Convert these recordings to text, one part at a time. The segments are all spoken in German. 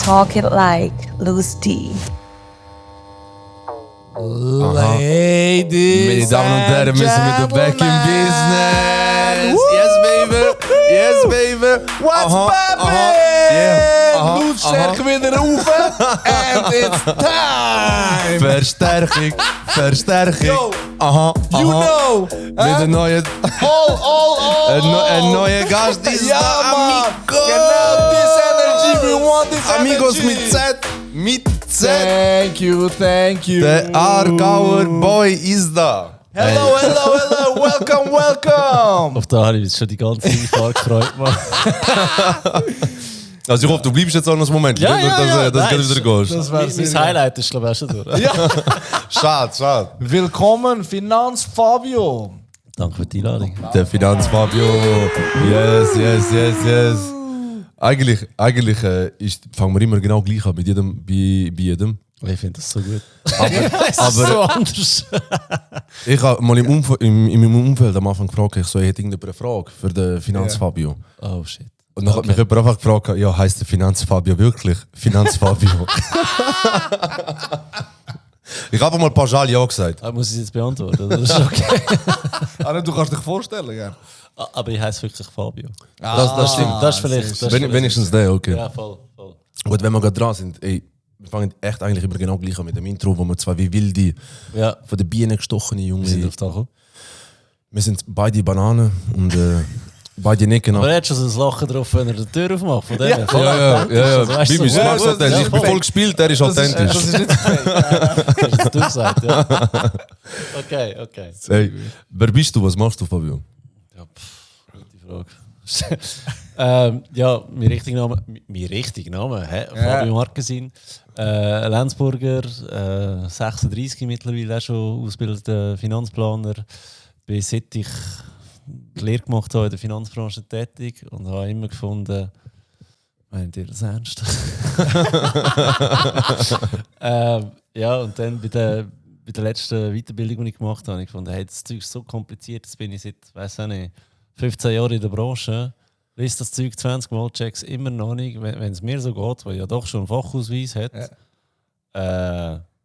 Talk it like Louis D. Ladies, meine Damen und Herren, wir sind wieder back in business. Yes, baby. What's poppin'? Yeah. Blutstärke wieder rauf. And it's time. Verstärkung. Yo, Aha. you know. Mit einem neuen, ein neuer Gast ist Ja, da, man. Amigos. Genau, this energy. We want this Amigos energy. mit Z. Thank you. Der Aargauer Boy ist da. Hello. Welcome. Auf da habe ich mich schon die ganze Zeit gefreut, Mann. Also ich hoffe, du bleibst jetzt auch noch einen Moment, dass du wieder gehst. Das wäre Mein Highlight ist, glaube ich, auch schon durch. Schade. Willkommen, Finanz Fabio. Danke für die Einladung. Der Finanzfabio. Yes. Eigentlich fangen wir immer genau gleich an, bei jedem. Ich finde das so gut. Aber so anders. ich habe mal in meinem Umfeld am Anfang gefragt, ich hätte irgendeine Frage für den Finanzfabio. Oh shit. Und dann hat mich jemand einfach gefragt, ja, heisst der Finanzfabio wirklich Finanzfabio? Ich habe mal pauschal ja gesagt. Muss ich es jetzt beantworten? Das ist okay. Du kannst dich vorstellen, gell? Aber ich heiße wirklich Fabio. Das stimmt. Das ist vielleicht. Wenigstens der, okay. Ja, voll. Gut, wenn wir gerade dran sind, wir fangen echt eigentlich immer genau gleich an mit dem Intro, wo wir zwar wie wilde, Ja. von den Bienen gestochene Junge Wir sind sind. auf da gekommen. Wir sind beide Bananen und beide nicken Aber ab. er hat schon so ein Lachen drauf, wenn er die Tür aufmacht. Von dem her. Voll Ja. authentisch. Also, weißt du, Bibi, ich so- mag's authentisch. Ich bin voll. voll gespielt, der ist authentisch. Das ist nicht fake. Hast du es durchgesagt, ja. Okay. Hey, wer bist du? Was machst du, Fabio? Ja, gute Frage. Ja, mein richtiger Name, Fabio Markesin. Lenzburger, 36 mittlerweile auch schon ausgebildeter Finanzplaner. Bin seit ich die Lehre gemacht habe in der Finanzbranche tätig und habe immer gefunden, meint ihr das ernst? Ja, und dann bei der letzten Weiterbildung, die ich gemacht habe, habe ich gefunden, hey, das Zeug ist so kompliziert, jetzt bin ich seit, weiss auch nicht, 15 Jahren in der Branche, liest das Zeug 20 Mal, checks immer noch nicht, wenn es mir so geht, weil ja doch schon einen Fachausweis hat,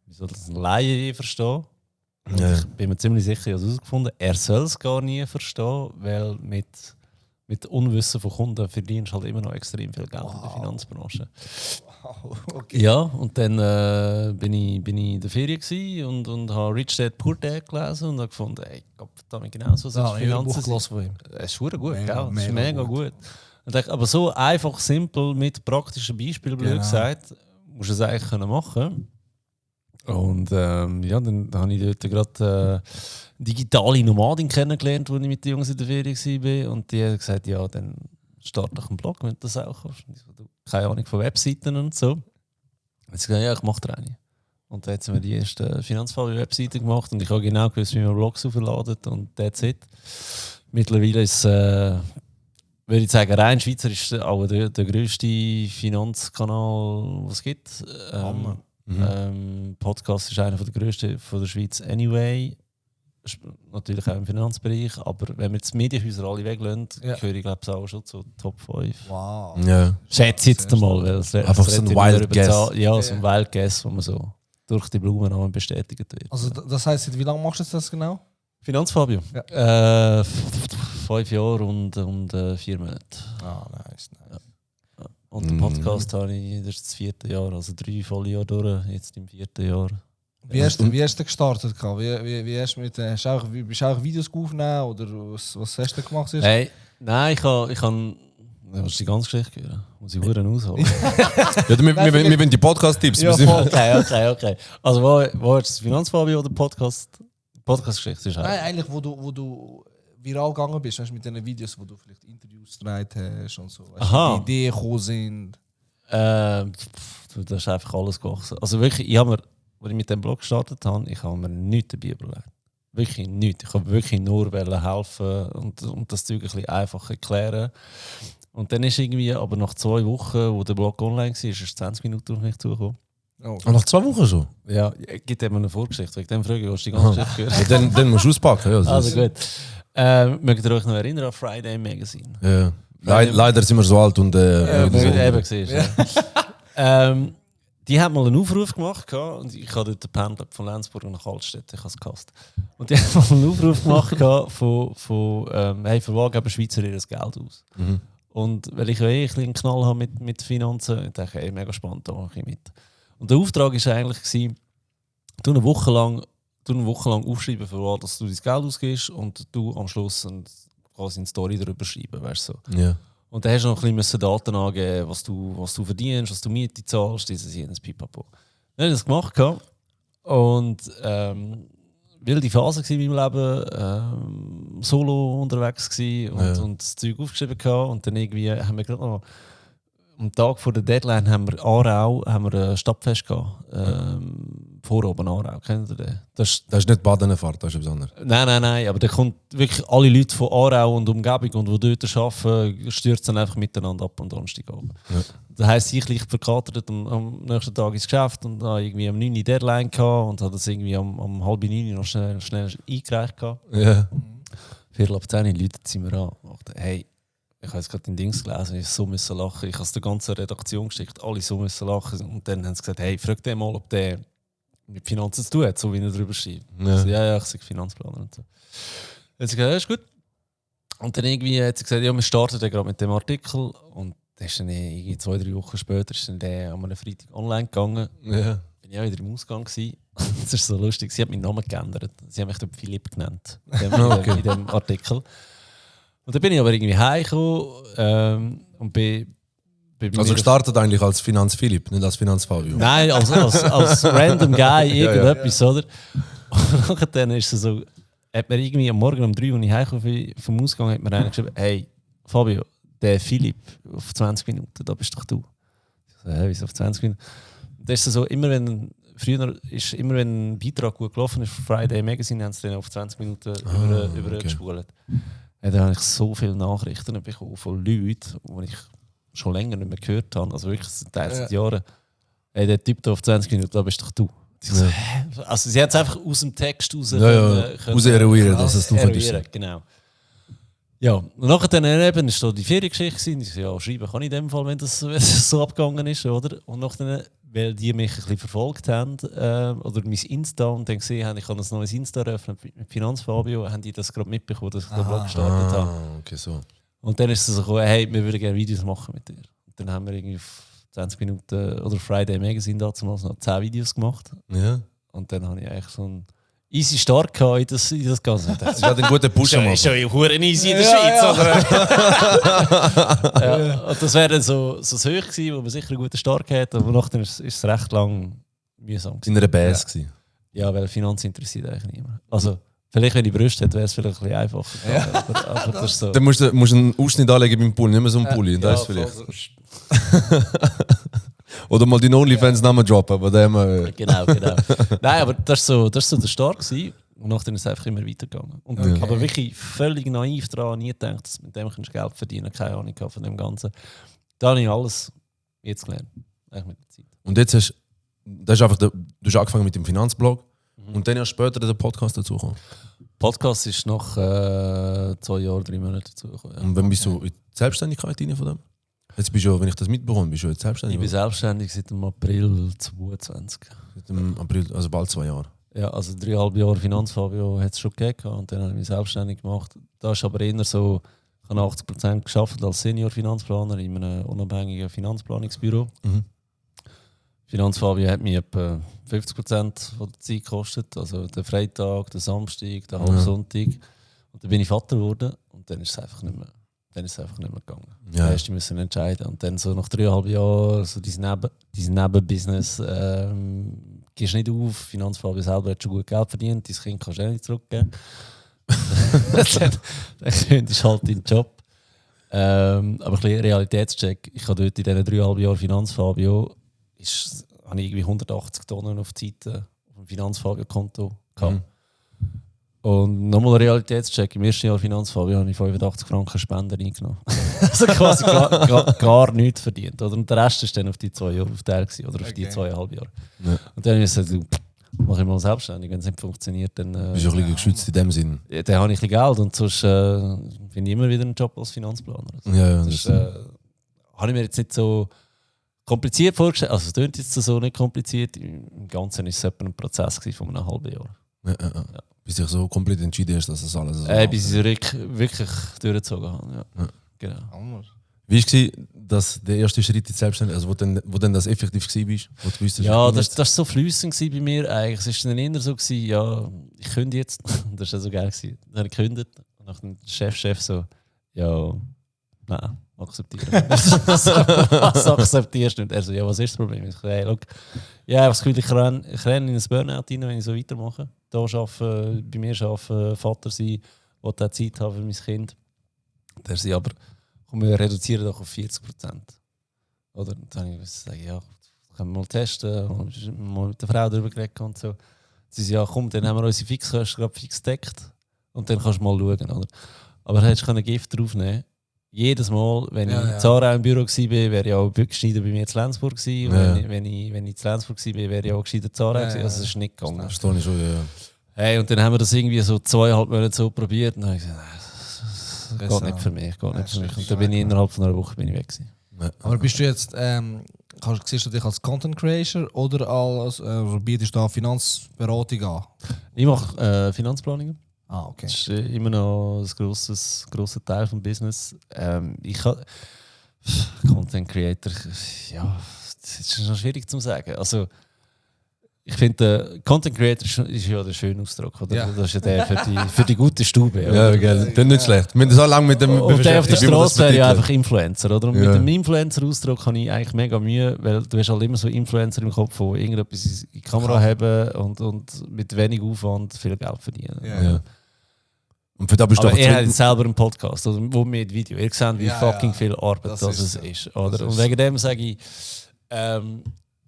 wie soll das ein Laie verstehen? Und Ja. ich bin mir ziemlich sicher, ich habe es herausgefunden, er soll es gar nie verstehen, weil mit Unwissen von Kunden verdienst du halt immer noch extrem viel Geld in der Finanzbranche. Okay. Ja, und dann bin ich in der Ferien gewesen und habe Rich Dad Poor Dad gelesen und habe gefunden, ey, Gott, verdammt, genau so sind Finanzen. von ihm. Es ist verdammt gut, Mega, gell? Es ist mega mega gut. Und dachte, aber so einfach, simpel, mit praktischen Beispielen, blöd Genau. gesagt, musst du es eigentlich können machen. Und ja, dann habe ich dort gerade digitale Nomadin kennengelernt, als ich mit den Jungs in der Ferien war. Und die haben gesagt, ja, dann starte ich einen Blog, wenn du das auch kannst. Und ich so, du, keine Ahnung von Webseiten und so. Und sie gesagt, ja, ich mache dir eine. Und dann haben wir die erste Finanzfabio-Webseite gemacht und ich habe genau gewusst, wie man Blogs aufladen und that's it. Mittlerweile ist würde ich sagen, rein Schweizer ist auch der grösste Finanzkanal, den es gibt. Podcast ist einer der grössten von der Schweiz anyway. Natürlich auch im Finanzbereich, aber wenn wir jetzt die Medienhäuser alle weglassen, gehöre ich glaube ich auch schon zu Top 5. Wow. Ja. Schätze jetzt mal, weil es Einfach so ein Wild Guess. Ja, so ein Wild Guess, wo man so durch die Blumen bestätigt wird. Also das heisst, wie lange machst du das genau? Finanzfabio? Ja. 5 Jahre und 4 Monate. Ah, nice. Und den Podcast habe ich, das ist das 4. Jahr, also 3 volle Jahre durch, jetzt im 4. Jahr. Wie hast du gestartet? Wie hast du bist du auch Videos aufgenommen oder was hast du gemacht? Hey, nein, ich kann hast du die ganze Geschichte hören? Muss ich Huren ausholen? Ja, wir wollen die Podcast-Tipps. Ja, Wir sind- voll. Okay. Also wo ist das Finanzfabio oder Podcast-Geschichte? Ist Nein, eigentlich, wo du viral gegangen bist, weißt, mit diesen Videos, wo du vielleicht Interviews gedreht hast und so. Weißt, Aha. die Ideen gekommen sind. Das ist einfach alles gewachsen. Also wirklich, als ich mit dem Blog gestartet habe, ich habe mir nichts dabei überlegt. Wirklich nichts. Ich habe wirklich nur helfen und das Zeug ein bisschen einfach erklären. Und dann ist irgendwie, aber nach 2 Wochen, wo der Blog online war, ist 20 Minuten auf mich zugekommen. Oh. Ah, nach 2 Wochen schon? Ja, gibt eben eine Vorgeschichte. Wegen dem frage ich, willst du die ganze Geschichte hören? Ja, dann musst du auspacken. Ja, Also gut. Mögt ihr euch noch erinnern an Friday Magazine? Ja. Leider sind wir so alt und Eben siehst du. Die haben mal einen Aufruf gemacht und ich habe dort pendelt von Lenzburg nach Altstedt, ich habe es gehasst. Und die haben mal einen Aufruf gemacht von hey, für was geben Schweizer ihr das Geld aus? Mhm. Und weil ich ja ein bisschen einen Knall habe mit Finanzen, ich dachte, hey, mega spannend, da mache ich mit. Und der Auftrag war eigentlich, du eine Woche lang aufschreiben, für was dass du dein Geld ausgibst und du am Schluss quasi eine Story darüber schreiben, weißt du. So. Ja. Und dann hast du noch ein bisschen Daten angeben, was du verdienst, was du Miete zahlst, jenes Pipapo. Dann habe ich das gemacht. Und wilde Phase in meinem Leben, solo unterwegs und das Zeug aufgeschrieben gehabt. Und dann irgendwie haben wir gerade noch am Tag vor der Deadline haben wir ein Stadtfest gehabt. Vor oben Aarau, kennt ihr den? Das ist nicht Badenfahrt, das ist etwas anderes. Nein, aber da kommt wirklich alle Leute von Aarau und Umgebung und die dort arbeiten, stürzen einfach miteinander ab am Donnerstagabend. Ja. Das heisst, ich leicht verkatert am nächsten Tag ins Geschäft und habe irgendwie am 9 Uhr Deadline gehabt und habe das irgendwie um 8:30 noch schnell eingereicht gehabt. Ja. 9:45 läutet sie mir an und dachte, hey, ich habe jetzt gerade den Dings gelesen, ich so müssen lachen. Ich habe es der ganzen Redaktion geschickt, alle so müssen lachen. Und dann haben sie gesagt, hey, frag den mal, ob der mit Finanzen zu tun hat, so wie er darüber schreibt. Ja, also, ja, ich sage Finanzplaner und so. Dann hat sie gesagt, ja, ist gut. Und dann irgendwie hat sie gesagt, ja, wir starten dann gerade mit dem Artikel. Und dann ist dann irgendwie 2-3 Wochen später ist dann der an einem Freitag online gegangen. Ja. Bin ich auch wieder im Ausgang gewesen. Das ist so lustig, sie hat meinen Namen geändert. Sie haben mich dann Philipp genannt in dem Artikel. Und dann bin ich aber irgendwie heimgekommen und bin also gestartet eigentlich als Finanz-Philipp, nicht als Finanz-Fabio? Nein, als random Guy, irgendetwas, oder? Und dann ist es so, hat mir irgendwie am Morgen um 3 Uhr, als ich heimgekommen vom Ausgang, hat mir einer geschrieben, hey, Fabio, der Philipp auf 20 Minuten, da bist doch du. Ich so, hey, wieso auf 20 Minuten? Und das ist so, wenn ein Beitrag gut gelaufen ist, Friday Magazine, haben sie den auf 20 Minuten übergespult. Ja, da habe ich so viele Nachrichten bekommen von Leuten, die ich schon länger nicht mehr gehört habe. Also wirklich seit Jahren. Hey, der Typ da auf 20 Minuten, da bist doch du. Ich so, also sie hat es einfach aus dem Text raus eruieren, dass es du eruieren, genau. Ja, und nachher dann eben ist da die Feriengeschichte und ich so, ja, schreiben kann ich in dem Fall, wenn das so abgegangen ist, oder? Und nachher, weil die mich ein bisschen verfolgt haben, oder mein Insta und dann gesehen haben, ich habe ein neues Insta eröffnet mit Finanzfabio, haben die das gerade mitbekommen, dass ich den Blog gestartet habe. Okay, so. Und dann ist es so gekommen, hey, wir würden gerne Videos machen mit dir. Und dann haben wir irgendwie 20 Minuten, oder Friday Magazine dazu noch 10 Videos gemacht. Ja. Und dann habe ich eigentlich so einen easy Start gehabt in das Ganze. Das ist halt ein guter Push am Anfang. Ist schon hure easy in der Schweiz, oder? Ja. Und das wäre dann so das Höch gewesen, wo man sicher einen guten Start hatte, aber nachher ist es recht lang mühsam gewesen. In einer Bass gewesen. Ja, weil Finanz interessiert eigentlich niemand. Also, vielleicht, wenn ich Brüste hätte, wäre es vielleicht ein bisschen einfacher. Ja. Aber das ist so. Dann musst du einen Ausschnitt anlegen beim Pulli, nicht mehr so einen Pulli. Das ist vielleicht. Oder mal deinen OnlyFans-Namen droppen. Aber Genau. Nein, aber das war so der Start gewesen. Und nachdem ist es einfach immer weitergegangen. Und, aber wirklich völlig naiv daran, nie gedacht, dass mit dem kannst du Geld verdienen, keine Ahnung von dem Ganzen. Da habe ich alles jetzt gelernt. Eigentlich mit der Zeit. Und jetzt hast du hast angefangen mit dem Finanzblog und dann erst später der Podcast dazugekommen. Podcast ist nach 2 Jahren, 3 Monaten dazugekommen. Ja. Und wann bist du in die Selbstständigkeit rein von dem? Jetzt bist du, wenn ich das mitbekomme, bist du jetzt selbstständig? Ich bin selbstständig seit dem April 2022. Seit dem April, also bald 2 Jahre. Ja, also 3,5 Jahre Finanzfabio hat es schon gegeben und dann habe ich mich selbstständig gemacht. Da ist aber eher so, ich habe 80% gearbeitet als Senior-Finanzplaner in einem unabhängigen Finanzplanungsbüro. Finanzfabio hat mich etwa 50% von der Zeit gekostet, also der Freitag, der Samstag, der Halbsonntag. Und dann bin ich Vater geworden und dann ist es einfach nicht mehr. Dann ist es einfach nicht mehr gegangen. Ja. Die müssen entscheiden. Und dann so nach 3,5 Jahren, so dieses Nebenbusiness, gehst nicht auf. Finanzfabio selber hat schon gut Geld verdient, dein Kind kannst du auch nicht zurückgeben. dann könntest du halt deinen Job. Aber ein bisschen Realitätscheck. Ich habe dort in diesen 3,5 Jahren Finanzfabio habe ich irgendwie 180 Tonnen auf die Seite auf dem Finanzfabio-Konto gehabt. Und nochmal ein Realitätscheck. Im ersten Jahr Finanzfabio habe ich 85 Franken Spender eingenommen. Also quasi gar nichts verdient. Oder? Und der Rest war dann auf die 2 Jahre aufgeteilt oder auf die 2,5 Jahre. Ja. Und dann habe ich gesagt, mache ich mal selbstständig. Wenn es nicht funktioniert, dann, Bist du ein bisschen geschützt in dem Sinn. dann habe ich ein bisschen Geld und sonst finde ich immer wieder einen Job als Finanzplaner. Also, Ja, das habe ich mir jetzt nicht so kompliziert vorgestellt. Also es klingt jetzt so nicht kompliziert. Im Ganzen war es etwa ein Prozess von einem halben Jahr. Ja. Bis ich so komplett entschieden hast, dass das alles so Bis ich es wirklich durchgezogen habe. Ja. Genau. Wie war das der erste Schritt in die Selbstständigkeit, also wo dann das effektiv war? Wo du wusstest, Ja, ich bin das war so flüssig bei mir eigentlich. Es war dann eher so, ja, ich kündige jetzt. Das war so geil. Dann habe ich gekündigt. Und nach dem Chef so, ja, nein, akzeptieren. Was akzeptierst du? Und er so, ja, was ist das Problem? Ich so, hey, look, ja, ich habe das Gefühl, ich renne in ein Burnout rein, wenn ich so weitermache. Hier arbeiten, bei mir arbeiten, Vater sein, will auch Zeit haben für mein Kind. Der sagt, aber komm, wir reduzieren doch auf 40%. Oder? Und dann habe ich gesagt, ja, können wir mal testen, und mal mit der Frau darüber geredet und so. Sie sagt, ja komm, dann haben wir unsere Fixkosten gerade fix gedeckt und dann kannst du mal schauen. Oder? Aber hättest du Gift draufnehmen. Jedes Mal, wenn ich in Zara im Büro war, wäre ich auch gescheiter bei mir in Lenzburg gewesen. Und wenn ich in Lenzburg war, wäre ich auch gescheiter in Zara gewesen. Also es ist nicht gegangen. Das verstehe ich schon, ja. Hey, und dann haben wir das irgendwie so 2,5 Monate so probiert und dann habe ich gesagt, nein, das geht nicht für mich. Und dann bin ich innerhalb von einer Woche weg gewesen. Aber bist du jetzt, siehst du dich als Content Creator oder als bietest du da Finanzberatung an? Ich mache Finanzplanungen. Ah, okay. Das ist immer noch ein grosser Teil des Business. Ich Content Creator, ja, das ist noch schwierig zu sagen. Also, ich finde, Content Creator ist ja der schöne Ausdruck, oder? Ja. Das ist ja der für die gute Stube. Ja, geil. Das ist nicht schlecht. Wir haben so lange mit dem Und der auf der beschäftigt, wie man das Straße wäre ja betitelt. einfach Influencer, oder? Und mit dem Influencer-Ausdruck habe ich eigentlich mega Mühe, weil du hast halt immer so Influencer im Kopf, die irgendetwas in die Kamera haben und mit wenig Aufwand viel Geld verdienen. Ja. Und für das bist du Aber einfach er hat jetzt selber einen Podcast, oder, wo mit Video. Ihr seht, wie fucking viel Arbeit das ist ist. Oder? Und wegen dem sage ich,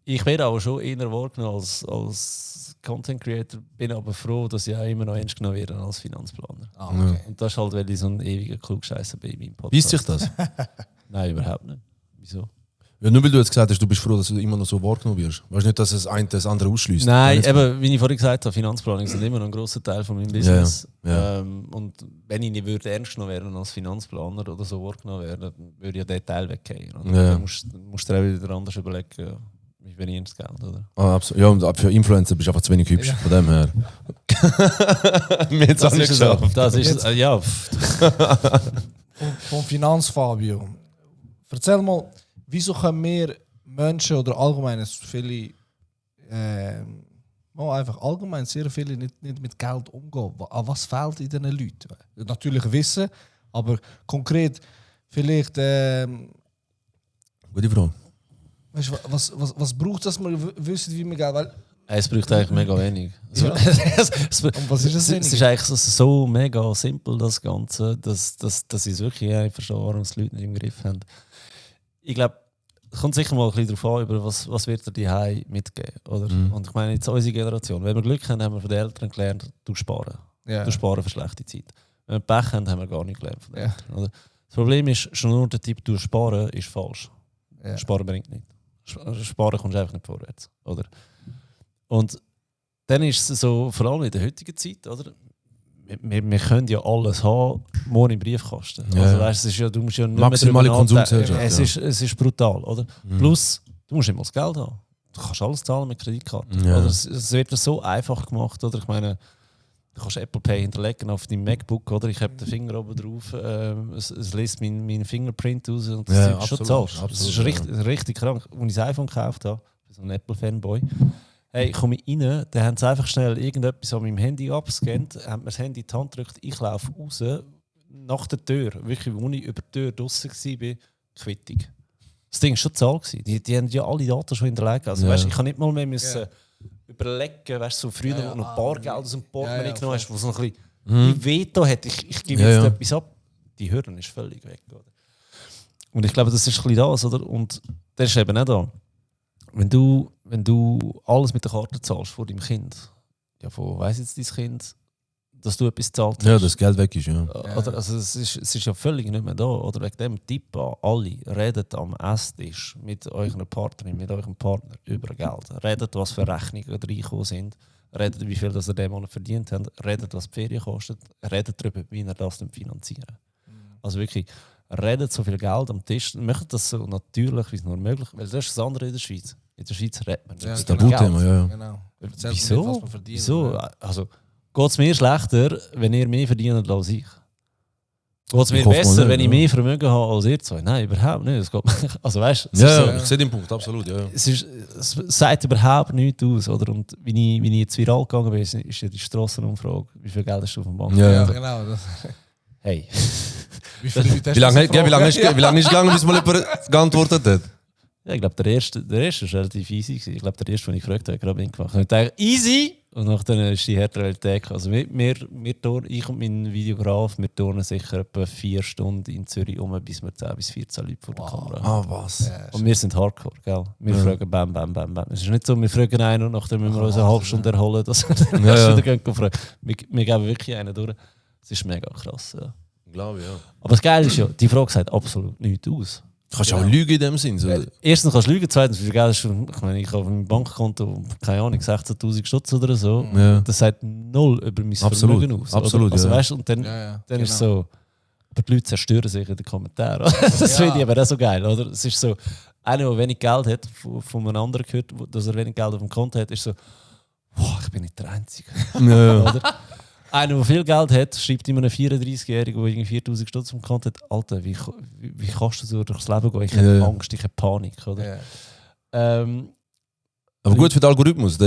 ich werde aber schon eher wahrgenommen als Content Creator, bin aber froh, dass ich auch immer noch ernst genommen werde als Finanzplaner. Ah, okay. Und das ist halt, weil ich so ein ewiger Klugscheisser bin in meinem Podcast. Beißt sich das? Nein, überhaupt nicht. Wieso? Ja, nur weil du jetzt gesagt hast, du bist froh, dass du immer noch so wahrgenommen wirst. Weißt du nicht, dass es ein das andere ausschließt? Nein, eben, wie ich vorhin gesagt habe, Finanzplanungen sind immer noch ein grosser Teil von meinem Business. Ja. Und wenn ich nicht würde ernst genommen werden als Finanzplaner oder so wahrgenommen werden, dann würde ja der Teil weggehen. Und Ja. dann musst du dir auch wieder anders überlegen, wie verdienst du Geld, oder? Ah, absolut. Ja, und für Influencer bist du einfach zu wenig hübsch. Von dem her. Mir hat's auch nicht ist so. geschafft. Das ist ja. Vom Finanzfabio. Erzähl mal, wieso können wir Menschen oder allgemein viele, einfach allgemein sehr viele nicht mit Geld umgehen? An was fehlt in diesen Leuten? Natürlich Wissen, aber konkret vielleicht, Gute Frage. weißt du, was braucht es, dass wir wissen, wie wir Geld... Weil, Es braucht eigentlich mega wenig. Ja. Und was ist das Es ist eigentlich so mega simpel, das Ganze, dass ich es wirklich nicht verstehe, warum es die Leute nicht im Griff haben. Ich glaube, es kommt sicher mal ein bisschen darauf an, über was wird dir die Hause mitgeben. Oder? Und ich meine, jetzt unsere Generation, wenn wir Glück haben, haben wir von den Eltern gelernt, du sparen. Ja. Du sparen für schlechte Zeit. Wenn wir Pech haben, haben wir gar nicht gelernt von den Ja. Eltern. Oder? Das Problem ist, schon nur der Tipp, du sparen, ist falsch. Ja. Sparen bringt nichts. Sparen kommst du einfach nicht vorwärts. Oder? Und dann ist es so, vor allem in der heutigen Zeit, oder? Wir können ja alles haben, morgen im Briefkasten. Ja. Also, weißt, es ist ja, du musst ja nicht Maximale mehr drüber nachdenken. Konsumgesellschaft, Es ist brutal, oder? Plus, du musst immer das Geld haben. Du kannst alles zahlen mit Kreditkarte. Ja. Oder? Es wird dir so einfach gemacht, oder? Ich meine, du kannst Apple Pay hinterlegen auf deinem MacBook, oder? Ich habe den Finger oben drauf, es lässt mein Fingerprint aus und das Ja, ist schon absolut, zahlst. Das absolut, ist richtig krank. Als ich das iPhone gekauft habe, so ein Apple-Fanboy, hey, komme ich rein, dann haben sie einfach schnell irgendetwas an meinem Handy abgescannt, haben mir das Handy in die Hand gedrückt, ich laufe raus, nach der Tür, wirklich, als ich über die Tür draussen war, Quittung. Das Ding war schon Zahl. Die haben ja alle Daten schon hinterlegt. Also, Ja. weißt, ich kann nicht mal mehr müssen überlegen, weißt, so früher, wo du noch Bargeld aus dem Portemonnaie genommen hast, wo es noch ein bisschen Veto hat, ich gebe jetzt etwas ab. Die Hürde ist völlig weg. Oder? Und ich glaube, das ist ein bisschen das, oder? Und das ist eben auch da. Wenn du alles mit der Karte zahlst vor deinem Kind, ja, wo weiss jetzt dein Kind, dass du etwas gezahlt hast. Ja, das Geld weg ist, ja. Oder, also es ist ja völlig nicht mehr da. Oder wegen dem Tipp an alle, redet am Esstisch mit euren Partnerin, mit eurem Partner über Geld. Redet, was für Rechnungen reingekommen sind. Redet, wie viel das ihr diesen Monat verdient habt. Redet, was die Ferien kostet. Redet darüber, wie ihr das finanzieren. Also wirklich, redet so viel Geld am Tisch. Macht das so natürlich, wie es nur möglich ist. Weil das ist das andere in der Schweiz. In der Schweiz redet man nicht. Das ist ein Tabuthema, ja. Genau. Erzählt Wieso? mir nicht, was man verdient, Wieso? ja. Also, geht es mir schlechter, wenn ihr mehr verdient als ich? Geht es mir Ich hoffe besser, mal nicht, wenn ich ja. mehr Vermögen habe als ihr zwei? Nein, überhaupt nicht. Es geht, also weißt, es, Ja, ist ich sehe den Punkt, absolut, ja. es sagt überhaupt nichts aus. Oder? Und wie ich jetzt viral gegangen bin, ist ja die Strassenumfrage, wie viel Geld hast du auf dem Bank? Ja, Ja, ja. genau. Das, Hey, wie viele Leute Wie lange hast du ist es gegangen, bis mal jemand geantwortet hat? ja, ich glaube, der erste war relativ easy gewesen. Ich glaube, der erste, den ich gefragt habe, gerade gemacht. Und ich dachte, easy! Und nachher ist die härtere Welt gekommen. Also ich und mein Videograf, wir turnen sicher etwa 4 Stunden in Zürich bis wir 10 bis 14 Leute vor der Kamera haben. Ah, was? Und wir sind Hardcore, gell? Wir fragen bam, bam, bam, bam. Es ist nicht so, wir fragen einen und nachher müssen wir uns eine halbe Stunde erholen, dass wir dann Ja, ja. wieder fragen. Wir geben wirklich einen durch. Das ist mega krass. Ja. Glaube ja. Aber das Geile ist ja, die Frage sagt absolut nichts aus. Kannst du auch lügen in dem Sinn? So. Erstens kannst du lügen, zweitens, wie viel Geld hast du? Ich meine, ich habe auf meinem Bankkonto, keine Ahnung, 16'000 Stutz oder so. Ja. Das sagt null über mein Absolut, Vermögen aus. absolut, Oder? Also, ja. weißt, und dann, Ja, dann ist es genau. so, aber die Leute zerstören sich in den Kommentaren. Das finde ich aber auch so geil, oder? Es ist so, einer, der wenig Geld hat, von einem anderen gehört, dass er wenig Geld auf dem Konto hat, ist so, boah, ich bin nicht der Einzige. Ja. Oder? Einer, der viel Geld hat, schreibt ihm einem 34-Jährigen, der irgendwie 4'000 Stutz auf dem Konto hat, Alter, wie kannst du so durchs Leben gehen? Ich habe Ja. Angst, ich habe Panik. Oder? Ja. Aber gut für den Algorithmus.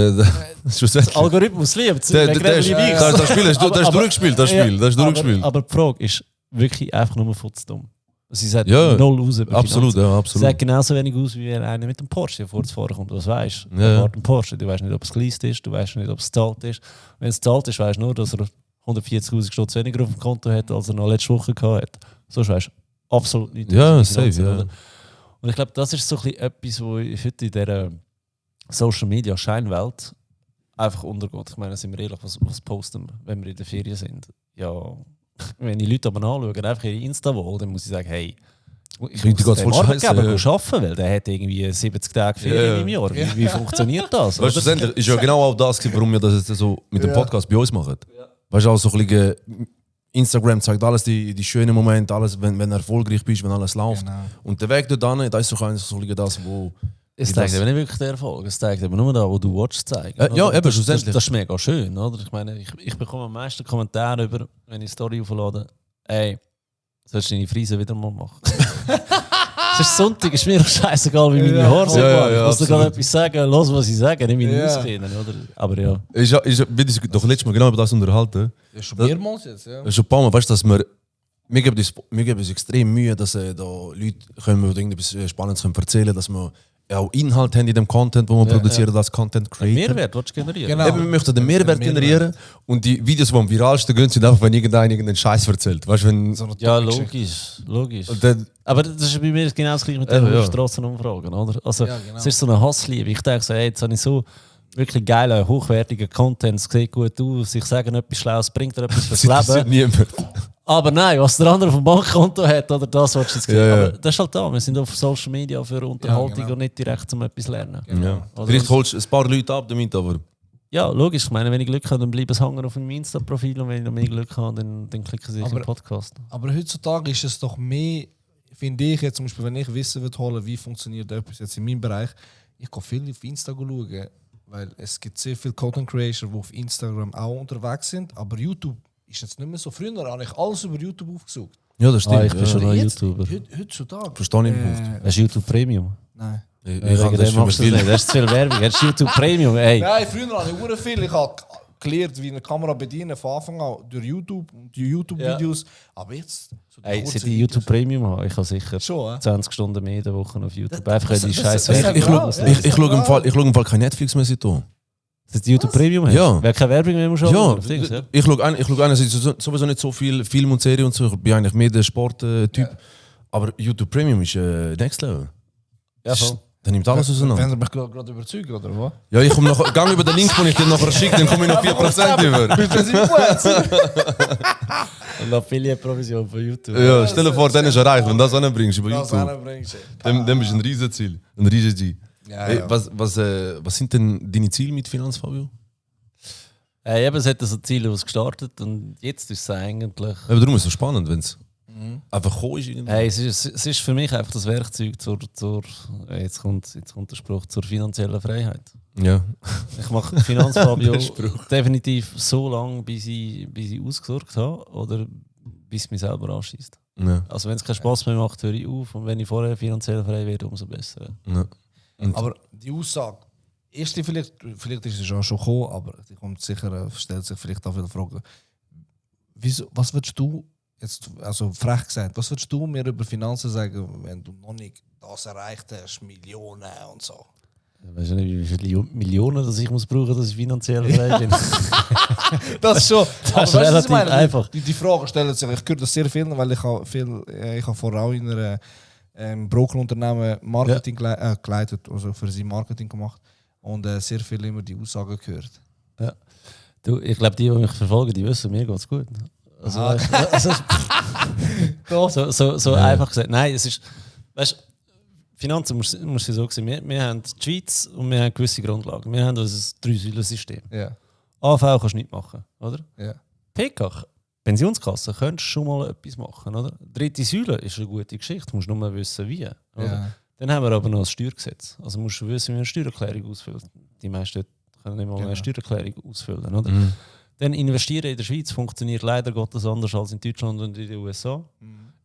Schlussendlich. Algorithmus liebt es. Das Spiel hast du durchgespielt. Das ist durchgespielt. Aber die Frage ist wirklich einfach nur futzdumm. Sie sagt Ja, null aus über Absolut, Finanzen. ja, Sie absolut. sagt genauso wenig aus, wie wenn einer mit dem Porsche vorzufahren kommt. Was weißt du? Ja, ja. Er fährt einen Porsche. Du weißt nicht, ob es geleast ist, du weißt nicht, ob es gezahlt ist. Wenn es gezahlt ist, weißt du nur, dass er 140'000 Stutz weniger auf dem Konto hat, als er noch letzte Woche gehabt hat. Sonst weißt du absolut nichts. Ja, über safe, Finanzen, ja. oder? Und ich glaube, das ist so ein bisschen etwas, wo heute in dieser Social Media Scheinwelt einfach untergeht. Ich meine, sind wir ehrlich, was posten wir, wenn wir in der Ferien sind? Ja, wenn die Leute aber anschauen, einfach ihre Insta-Wall, dann muss ich sagen, hey, ich Leute, muss geht's dem voll Arbeitgeber scheisse, ja. arbeiten, weil der hat irgendwie 70 Tage Ferien Ja. im Jahr. Wie funktioniert das? Weißt du, oder? schlussendlich ist ja genau auch das, warum wir das jetzt so mit dem Podcast bei uns machen. Weißt du, auch so ein bisschen, Instagram zeigt alles, die schönen Momente, alles, wenn du erfolgreich bist, wenn alles läuft. Genau. Und der Weg dorthin, das ist so ein bisschen das, wo. Es zeigt eben nicht wirklich den Erfolg, es zeigt eben nur da, wo du watchst, zeigen. Ja, oder? eben, das, schlussendlich. das ist mega schön, oder? Ich meine, ich bekomme am meisten Kommentare über, wenn ich Story auflade, ey, sollst du deine Frise wieder mal machen? Es ist Sonntag, ist mir doch scheißegal, wie meine Haare sind. Ja, Ich muss dir absolut. gerade etwas sagen, los, was ich sage, nicht meine Ja. Auskennen, oder? Aber ja. Wir haben doch letztes Mal genau über das unterhalten. Ja, schon mehrmals jetzt, ja. Das ist schon ein paar Mal, weißt du, dass wir geben uns extrem Mühe, dass da Leute können, die irgendetwas Spannendes erzählen können, dass wir auch Inhalt haben in dem Content, den wir produzieren als Content Creator. Mehrwert willst du generieren? Genau. Eben, wir möchten den Mehrwert generieren und die Videos, die am viralsten gehen, sind einfach, wenn irgendeinen Scheiß erzählt. Weißt du, wenn. So eine Ja, Topic-Geschichte. logisch. Und dann, Aber das ist bei mir genau das gleiche mit Eben, den ja. Strassenumfragen, oder? Also, Ja, genau. es ist so eine Hassliebe. Ich denke so, hey, jetzt habe ich so wirklich geilen, hochwertigen Content, es sieht gut aus, ich sage etwas Schlaues, bringt dir etwas fürs das Leben. niemand. Aber nein, was der andere auf dem Bankkonto hat, oder das, was du jetzt sehen. Ja, ja. Aber das ist halt da. Wir sind auf Social Media für Unterhaltung genau. und nicht direkt zum etwas lernen. Ja. Oder? Vielleicht holst du ein paar Leute ab damit, aber. Ja, logisch. Ich meine, wenn ich Glück habe, dann bleiben es hängen auf meinem Insta-Profil und wenn ich noch mehr Glück habe, dann klicken sie auf den Aber- Podcast. Aber heutzutage ist es doch mehr, finde ich jetzt zum Beispiel, wenn ich Wissen will holen, wie funktioniert etwas jetzt in meinem Bereich, ich kann viel auf Insta schauen, weil es gibt sehr viele Content Creator, die auf Instagram auch unterwegs sind, aber YouTube ist jetzt nicht mehr so. Früher habe ich alles über YouTube aufgesucht. Ja, das stimmt. Ich bin schon ja. ein Jetzt, YouTuber. heutzutage. Verstehe ich den Punkt. Hast du YouTube Premium? Nein. Ich Wegen kann das dem für machst du viel. das nicht. Das ist zu viel Werbung. Hast du YouTube Premium? Ey. Nein, früher habe ich sehr viel. Ich habe gelernt, wie eine Kamera bedienen, von Anfang an durch YouTube und die YouTube-Videos. Aber jetzt, so die Ey, kurzen seit ich YouTube Videos. Premium habe, ich habe sicher Schon, 20 Stunden mehr in der Woche auf YouTube. Einfach die das- scheiß das- Werbung. Ich Ja, schaue ich schau im Fall kein Netflix mehr seitdem. Dass du YouTube Premium hast? Ja. Wer keine Werbung mehr muss schauen? Ja, auf Dings, ja. ich schaue einerseits sowieso nicht so viel Film und Serie und so. Ich bin eigentlich mehr der Sporttyp. Aber YouTube Premium ist Next Level. Ja, voll. Dann nimmt alles auseinander. Wenn ihr mich gerade überzeugt, oder was? Ja, ich komme noch, gang über den Link, den ich dir nachher schicke, dann komme ich noch 4% über. Und Affiliate-Provision von YouTube. Ja, stell dir vor, dann ist erreicht, wenn du das anbringst über Das YouTube. bringst du. Dann bist du ein Riesenziel, ein Riesen-G. Ja, Hey, ja. was sind denn deine Ziele mit Finanz, Fabio? Eben, es hat so Ziele gestartet und jetzt ist es eigentlich... Aber darum ist es so spannend, wenn es einfach gekommen ist. Irgendwie. Hey, es ist für mich einfach das Werkzeug jetzt kommt der Spruch, zur finanziellen Freiheit. Ja. Ich mache Finanzfabio definitiv so lange, bis ich ausgesorgt habe oder bis es mich selber anschießt. Ja. Also wenn es keinen Spaß mehr macht, höre ich auf und wenn ich vorher finanziell frei werde, umso besser. Ja. Aber die Aussage, ist die vielleicht ist es schon gekommen, aber die kommt sicher, stellt sich vielleicht auch viele Fragen. Was würdest du, jetzt, also frech gesagt, was würdest du mir über Finanzen sagen, wenn du noch nicht das erreicht hast, Millionen und so? Weißt du nicht, wie viele Millionen dass ich muss brauchen, dass ich finanziell frei bin? Das ist schon, Das ist relativ einfach. Die Frage stellen sich, ich höre das sehr viel, weil ich habe vorher auch in einem Brokerunternehmen Marketing geleitet, also für sie Marketing gemacht und sehr viel immer die Aussagen gehört. Ja. Du, ich glaube, die mich verfolgen, die wissen, mir geht es gut. Also, so einfach gesagt. Nein, es ist, weißt, Finanzen muss ja so sehen. Wir haben die Schweiz und wir haben gewisse Grundlagen. Wir haben unser 3-Säulen-System. Ja. AV kannst du nicht machen, oder? Ja. PK, Pensionskasse, könntest du schon mal etwas machen, oder? Dritte Säule ist eine gute Geschichte, du musst nur mal wissen, wie. Oder? Ja. Dann haben wir aber noch das Steuergesetz. Also musst du wissen, wie man eine Steuererklärung ausfüllt. Die meisten können nicht mal eine Steuererklärung ausfüllen, oder? Dann investieren in der Schweiz funktioniert leider Gottes anders als in Deutschland und in den USA.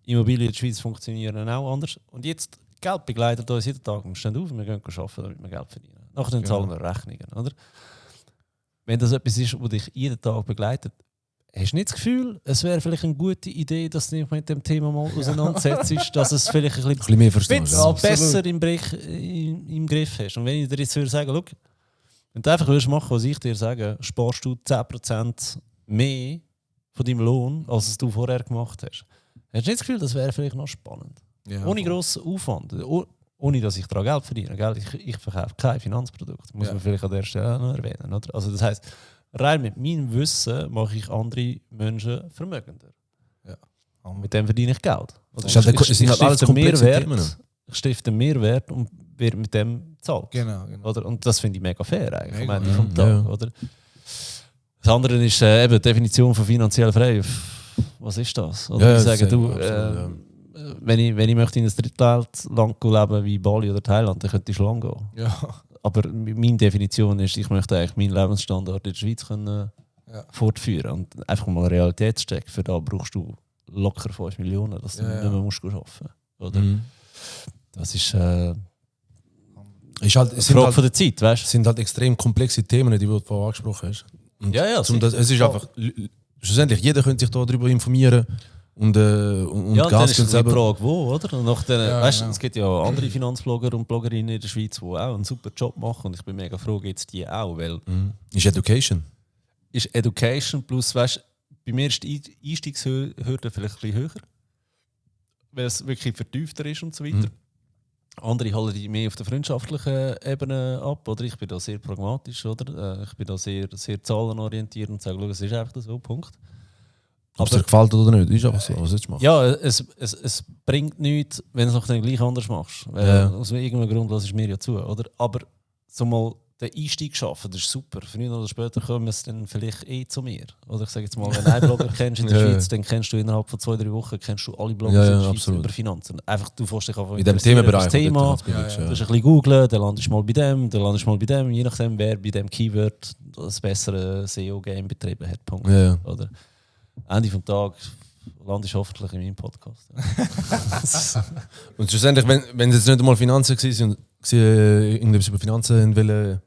Immobilien in der Schweiz funktionieren auch anders. Und jetzt, Geld begleitet uns jeden Tag. Wir stehen auf und wir gehen arbeiten, damit wir Geld verdienen. Nachher zahlen wir Rechnungen, oder? Wenn das etwas ist, das dich jeden Tag begleitet, hast du nicht das Gefühl, es wäre vielleicht eine gute Idee, dass du dich mit dem Thema mal auseinandersetzt, dass es vielleicht ein bisschen mehr verstehst. bisschen besser im Griff hast. Und wenn ich dir jetzt würde sagen, schau, wenn du einfach würdest machen, was ich dir sage, sparst du 10% mehr von deinem Lohn, als du vorher gemacht hast. Hast du nicht das Gefühl, das wäre vielleicht noch spannend? Ja, Ohne grossen Aufwand. Ohne dass ich daran Geld verdiene. Gell? Ich verkaufe kein Finanzprodukt. Muss man vielleicht an der Stelle auch noch erwähnen. Oder? Also das heisst, rein mit meinem Wissen mache ich andere Menschen vermögender. Ja. Und mit dem verdiene ich Geld. Oder? Es sind halt alles komplexe Themen. Ich stifte Mehrwert und werde mit dem bezahlt. Genau. Oder? Und das finde ich mega fair eigentlich. Mega, Am Ende vom Tag, oder? Das andere ist eben die Definition von finanziell frei. Was ist das? Oder Ja, ich sage, du, absolut, wenn ich möchte in ein Drittweltland leben wie Bali oder Thailand, dann könnte ich schon lange gehen. Ja. Aber meine Definition ist, ich möchte eigentlich meinen Lebensstandard in der Schweiz können fortführen und einfach mal Realitätscheck. Für da brauchst du locker 5 Millionen, dass du nicht mehr musst arbeiten. Oder? Das ist halt, eine es sind Frage halt, von der Zeit, weißt es sind halt extrem komplexe Themen, die du vorhin angesprochen hast. Und Ja, es ist einfach, schlussendlich, jeder könnte sich darüber informieren und ja, dann ist die selber. Frage, wo, oder? Und nachdem, weißt, genau. es gibt ja andere Finanzblogger und Bloggerinnen in der Schweiz, die auch einen super Job machen und ich bin mega froh, jetzt die auch, weil Ist Education. ist Education plus, weißt, bei mir ist die Einstiegshürde vielleicht ein bisschen höher, weil es wirklich vertiefter ist und so weiter. Andere holen die mehr auf der freundschaftlichen Ebene ab, oder? Ich bin da sehr pragmatisch, oder? Ich bin da sehr, sehr zahlenorientiert und sage, schau, es ist einfach so, Punkt. Ob es dir gefällt oder nicht, ist einfach so. Was willst du machen? Ja, es bringt nichts, wenn du es noch gleich anders machst. Ja. Aus irgendeinem Grund lasse ich mir ja zu, oder? Aber so mal den Einstieg schaffen, das ist super. Früher oder später kommen es dann vielleicht zu mir. Oder ich sage jetzt mal, wenn du einen Blogger kennst in der Ja. Schweiz, dann kennst du innerhalb von 2-3 Wochen kennst du alle Blogger Ja, in ja, der Schweiz absolut. über Finanzen. Einfach, du fährst dich einfach In dem interessieren für Themenbereich. das Thema. wo du dich Du bewegst, musst ein bisschen googlen, dann landest du mal bei dem, dann landest du mal bei dem, je nachdem, wer bei dem Keyword das bessere SEO-Game betrieben hat. Punkt. Ja, ja. Oder? Ende vom Tag landest du hoffentlich in meinem Podcast. Und schlussendlich, wenn es jetzt nicht einmal Finanzen waren, irgendetwas über Finanzen wollen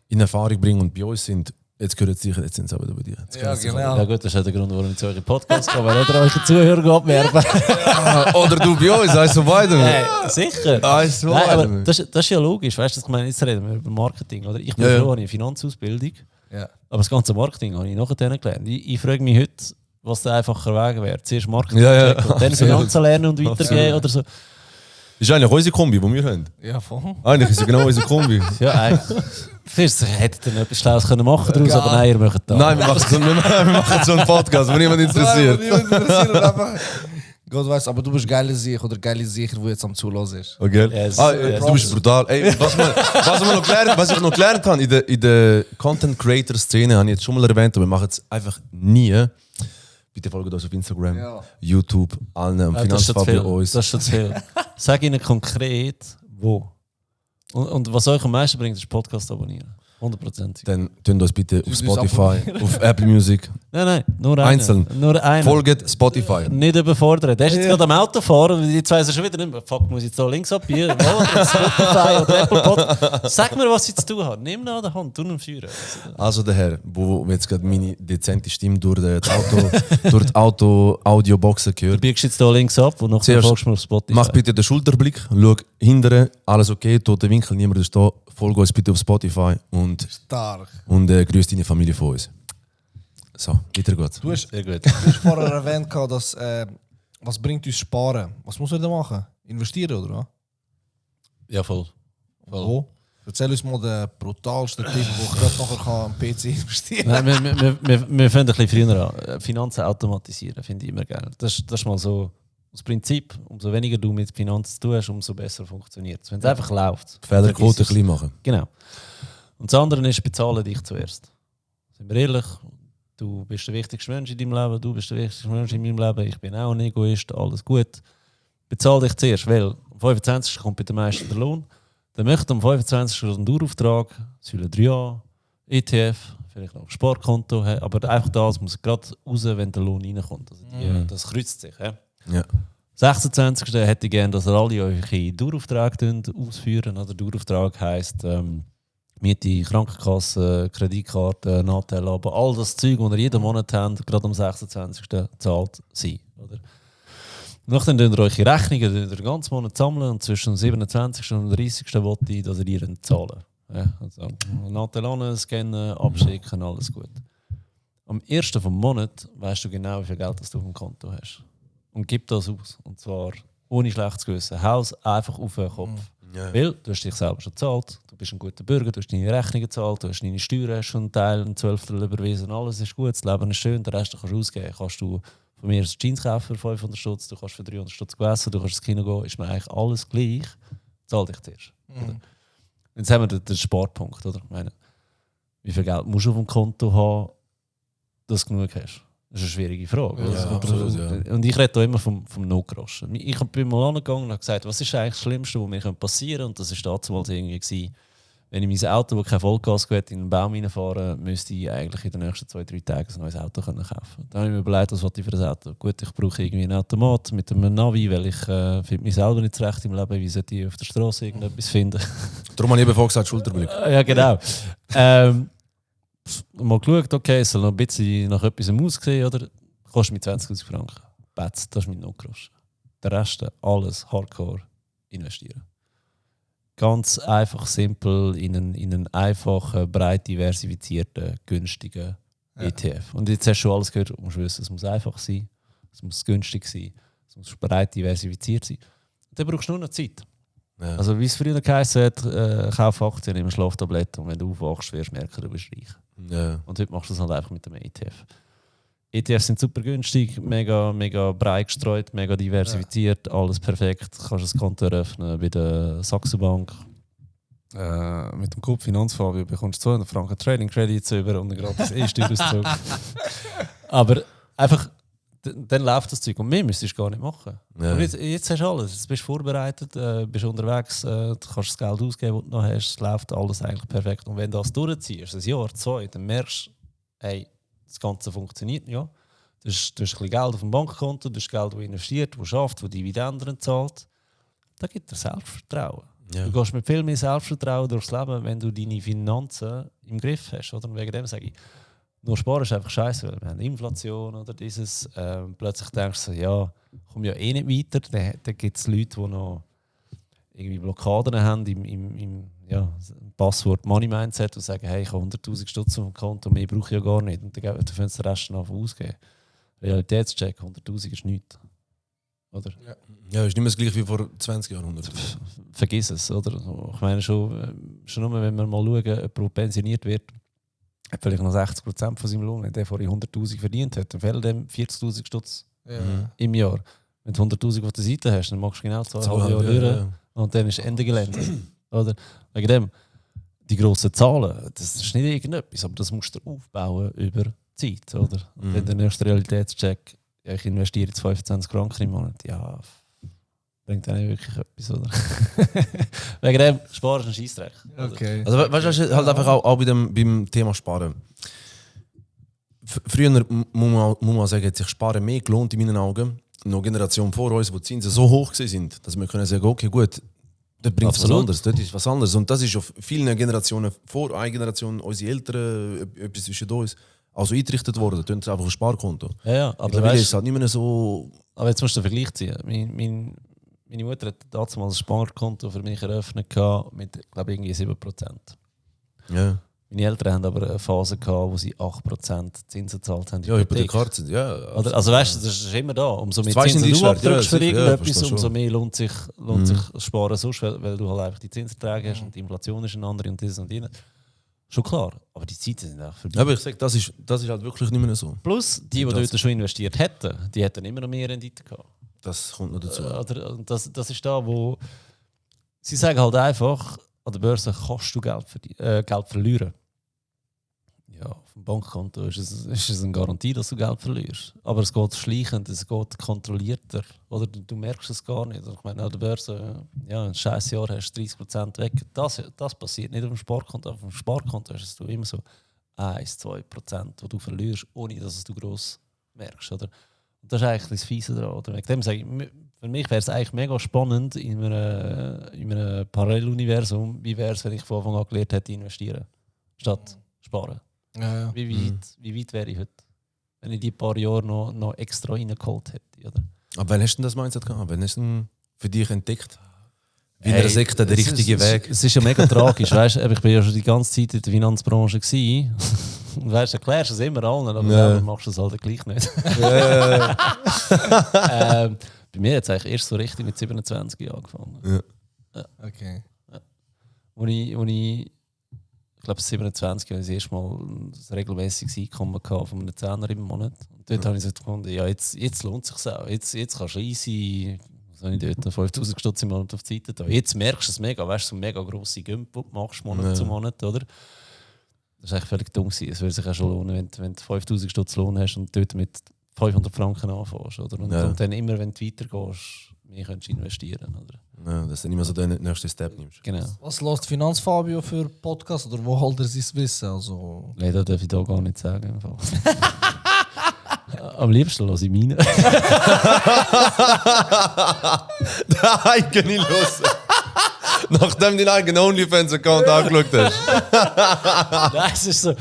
in Erfahrung bringen und bei uns sind, jetzt gehört es sicher, jetzt sind es auch wieder bei dir. Jetzt Ja, gehört es sicher genau. Ja gut, das ist ja der Grund, warum ich zu euren Podcast komme, weil ihr euch Zuhörer abwerben. auch. Oder du bei uns, eins von beiden. Sicher. Eins von Nein, aber beiden. das ist ja logisch, weißt du, ich meine, jetzt reden wir über Marketing, oder? Ich bin Ja, ja. froh, ich habe eine Finanzausbildung, Ja. aber das ganze Marketing habe ich nachher gelernt. Ich frage mich heute, was der einfache Weg wäre. Zuerst Marketing Ja, ja. checken und dann Finanzen lernen und weitergehen Absolut. oder so. Ist eigentlich unsere Kombi, die wir haben. Ja, voll. Eigentlich ist es genau unsere Kombi. Ja, eigentlich. Vielleicht hätte er etwas Schlaues können machen daraus, aber nein, ihr macht das. Nein, wir machen so einen Podcast, wo niemand interessiert. Gott weiß, aber du bist geile Sicher oder geile Sicher, die jetzt am Zulassen ist. Okay. Yes, Du bist brutal. Ey, was ich noch gelernt habe in der Content Creator Szene, habe ich jetzt schon mal erwähnt, aber wir machen es einfach nie. Bitte folgt uns auf Instagram, Ja. YouTube, allen am Das ist schon zu Finanzfabio viel. uns. Das ist schon zu viel. Sag ihnen konkret, wo. Und was euch am meisten bringt, ist Podcast abonnieren. 100%. Dann tun uns bitte auf uns Spotify, auf Apple Music. Nein, nur einer. Einzeln. Nur einer. Folgt Spotify. Nicht überfordern. Der ist jetzt gerade am Auto fahren und jetzt weiss er schon wieder nicht mehr. Fuck, muss ich jetzt da links abbiegen? Oder Spotify oder Apple Podcast. Sag mir, was ich zu tun habe. Nimm ihn an der Hand, tu ihn führen. Also der Herr, wo jetzt gerade meine dezente Stimme durch die Audio-Audioboxen Du gehört. biegst jetzt da links ab und nachher Zuerst folgst du mir auf Spotify. Mach bitte den Schulterblick, schau hinterher, alles okay, toter Winkel, niemand ist da. Folge uns bitte auf Spotify und Stark. grüß deine Familie von uns. So, weiter geht's. Du hast Sehr gut. vorher erwähnt, dass was bringt uns Sparen? Was muss er da machen? Investieren, oder? was? Ja, voll. Wo? Erzähl uns mal den brutalsten Tipp, wo ich gerade nachher kann am PC investieren kann. Nein, wir fangen ein bisschen früher an. Finanzen automatisieren finde ich immer geil. Das ist mal so das Prinzip. Umso weniger du mit Finanzen zu tun hast, umso besser funktioniert es. Wenn es einfach läuft. Fehlerquote vergiss es. klein machen. Genau. Und das andere ist, bezahle dich zuerst. Sind wir ehrlich, du bist der wichtigste Mensch in deinem Leben, du bist der wichtigste Mensch in meinem Leben, ich bin auch ein Egoist, alles gut. Bezahle dich zuerst, weil am 25. kommt bei den meisten der Lohn. Dann möchte am 25. einen Dauerauftrag, Säule 3a, ETF, vielleicht noch ein Sparkonto haben, aber einfach das muss gerade raus, wenn der Lohn reinkommt. Also das kreuzt sich. Ja. Ja. 26. hätte ich gerne, dass ihr alle eure Daueraufträge ausführen. Oder Dauerauftrag heisst Miete, Krankenkasse, Kreditkarte, Nachteile, all das Zeug, das ihr jeden Monat habt, gerade am 26. zahlt sein. Oder? Nachdem könnt ihr eure Rechnungen den ganzen Monat sammeln und zwischen dem 27. und dem 30. wollte ich, dass ihr die zahlen. Ja, also, Nachteile scannen, abschicken, alles gut. Am 1. vom Monat weißt du genau, wie viel Geld das du auf dem Konto hast. Und gib das aus. Und zwar ohne schlechtes Gewissen. Haus einfach auf den Kopf. Ja. Weil du hast dich selber schon gezahlt, du bist ein guter Bürger, du hast deine Rechnungen gezahlt, du hast deine Steuern hast schon einen Teil, ein 12. überwiesen, alles ist gut, das Leben ist schön, den Rest kannst du ausgeben. Kannst du von mir ein Jeans kaufen für 500 Stutz, du kannst für 300 Stutz essen, du kannst ins Kino gehen, ist mir eigentlich alles gleich, zahl dich zuerst. Oder? Jetzt haben wir den Sparpunkt, oder? Ich meine, wie viel Geld musst du auf dem Konto haben, dass du genug hast? Das ist eine schwierige Frage. Ja, absolut, ja. Und ich rede hier immer vom Notgroschen. Ich bin mal angegangen und habe gesagt, was ist eigentlich das Schlimmste, was mir passieren könnte? Und das war damals irgendwie gewesen, wenn ich mein Auto, das kein Vollgas hat, in einen Baum reinfahren müsste ich eigentlich in den nächsten 2-3 Tagen ein neues Auto kaufen können. Dann habe ich mir überlegt, was wollte ich für ein Auto? Gut, ich brauche irgendwie einen Automat mit einem Navi, weil ich finde mich selber nicht zurecht im Leben, wie sollte ich auf der Straße irgendetwas finden. Darum habe ich eben vorhin gesagt, Schulterblick. Ja, genau. Mal geschaut, okay, es soll noch ein bisschen nach etwas aussehen, oder? Kostet mir 20'000 Franken. Betz, das ist mein Notgroschen. Der Rest, alles hardcore investieren. Ganz einfach, simpel, in einen einfachen, breit diversifizierten, günstigen ETF. Und jetzt hast du schon alles gehört, du musst wissen, es muss einfach sein, es muss günstig sein, es muss breit diversifiziert sein. Und dann brauchst du nur noch Zeit. Ja. Also wie es früher geheißen hat, kauf Aktien, nimm Schlaftabletten und wenn du aufwachst, wirst du merken, du bist reich. Ja. Und heute machst du das halt einfach mit dem ETF. ETFs sind super günstig, mega breit gestreut, mega diversifiziert, alles perfekt. Du kannst ein Konto eröffnen bei der Saxo Bank. Mit dem Code Finanzfabio bekommst du 200 Franken Trading Credits über und einen gratis E-Steuerauszug. Aber einfach, dann läuft das Zeug. Und mehr müsstest du gar nicht machen. Ja. Und jetzt hast du alles. Jetzt bist du vorbereitet, bist unterwegs, du kannst das Geld ausgeben, das du noch hast. Es läuft alles eigentlich perfekt. Und wenn du das durchziehst, ein Jahr, 2, dann merkst du, hey, das Ganze funktioniert, ja. Du hast ein bisschen Geld auf dem Bankkonto, du hast Geld, das investiert, das schafft, das Dividenden zahlt. Da gibt dir Selbstvertrauen. Ja. Du gehst mit viel mehr Selbstvertrauen durchs Leben, wenn du deine Finanzen im Griff hast. Oder? Und wegen dem sage ich, nur sparen ist einfach scheiße, weil wir haben Inflation oder dieses. Plötzlich denkst du, ja, ich komme ja eh nicht weiter. Dann gibt es Leute, die noch irgendwie Blockaden haben im Passwort Money Mindset und sagen, hey, ich habe 100'000 Stutz auf dem Konto, mehr brauche ich ja gar nicht. Und dann können sie den Rest noch ausgeben. Realitätscheck, 100'000 ist nichts. Oder? Ja, ist nicht mehr das gleiche wie vor 20 Jahren. 100. Vergiss es, oder? Ich meine schon nur, wenn wir mal schauen, jemand, der pensioniert wird, hat vielleicht noch 60% von seinem Lohn, wenn der vorher 100'000 verdient hat, dann fehlen dem 40'000 Stutz im Jahr. Wenn du 100'000 auf der Seite hast, dann machst du genau 2,5 Jahre durch und dann ist Ende Gelände. Oder? Wegen dem, die grossen Zahlen, das ist nicht irgendetwas, aber das musst du aufbauen über Zeit. Oder? Und dann der nächste Realitätscheck, ja, ich investiere jetzt 25 Franken im Monat, ja, bringt dann nicht wirklich etwas, oder? Wegen dem, Sparen ist ein Scheissdreck. Okay. Also weißt du, halt einfach auch beim Thema Sparen. Früher muss man sagen, hat sich Sparen mehr gelohnt in meinen Augen. Noch Generation vor uns, wo die Zinsen so hoch sind, dass wir können sagen, okay, gut, das bringt was anderes, das ist was anderes. Und das ist auf vielen Generationen vor, eine Generation, unsere Eltern, etwas zwischen uns, also eingerichtet worden. Das ist einfach ein Sparkonto. Ja, aber mittlerweile ist es halt nicht mehr so... Aber jetzt musst du den Vergleich ziehen. Meine Mutter hat damals ein Sparkonto für mich eröffnet mit, glaube ich, irgendwie 7%. Ja. Meine Eltern haben aber eine Phase gehabt, wo sie 8% Zinsen gezahlt haben. Ja, über die Karte. Ja, also weißt du, das ist immer da. Umso mehr Zwei sind Zinsen du eingeschränkt, abdrückst ja, für sicher, irgendetwas, ja, umso schon. mehr lohnt sich das Sparen sonst, weil du halt einfach die Zinserträge hast und die Inflation ist eine andere und das und jenes. Schon klar, aber die Zeiten sind auch vorbei. aber ich sage, das ist halt wirklich nicht mehr so. Plus, die dort schon investiert hätten, die hätten immer noch mehr Rendite gehabt. Das kommt noch dazu. Und das ist da, wo sie sagen halt einfach, an der Börse kannst du Geld verlieren. Ja, auf dem Bankkonto ist es eine Garantie, dass du Geld verlierst. Aber es geht schleichend, es geht kontrollierter. Oder du merkst es gar nicht. Ich meine, an der Börse, ja, ein scheiß Jahr hast du 30% weg. Das passiert nicht auf dem Sparkonto. Auf dem Sparkonto hast du immer so 1-2%, die du verlierst, ohne dass es du gross merkst. Oder? Und das ist eigentlich das Fiese daran. Oder? Wegen dem sage ich, für mich wäre es eigentlich mega spannend in einem Paralleluniversum, wie wäre es, wenn ich von Anfang an gelernt hätte, investieren statt sparen. Ja. Wie weit wäre ich heute? Wenn ich die paar Jahre noch extra reingeholt hätte. Oder? Aber wann hast du denn das Mindset gehabt? Wann hast du denn für dich entdeckt? Wie in einer Sekte der richtige Weg? Es ist ja mega tragisch. Weißt, ich bin ja schon die ganze Zeit in der Finanzbranche gewesen. Und weißt, erklärst es immer allen, aber selber machst du es halt gleich nicht. Bei mir hat es eigentlich erst so richtig mit 27 angefangen. Ja. Okay. Wo ich glaube 27 habe ich das erste Mal ein regelmäßiges Einkommen von einem Zehner im Monat. Und dort habe ich so gefunden, ja, jetzt lohnt es sich auch. Jetzt kannst du easy, was habe ich dort, 5000 Stutz im Monat auf die Seite da. Jetzt merkst du es mega, weißt du, so mega grosse Gümpe, die du machst Monat zu Monat, oder? Das war eigentlich völlig dumm gewesen. Es würde sich auch schon lohnen, wenn du 5000 Stutz Lohn hast und dort mit 500 Franken anfängst, oder? Und dann immer, wenn du weitergehst, mehr kannst du investieren, oder? Ja, dass du nicht mehr so den nächsten Step nimmst. Genau. Was lässt Finanzfabio für Podcast oder wo holt er sein Wissen? Also... Nein, das darf ich da gar nicht sagen. Im Fall. Am liebsten lasse ich meine. Der eigene los. Nachdem du deinen eigenen OnlyFans-Account angeschaut hast. Nein, es ist so.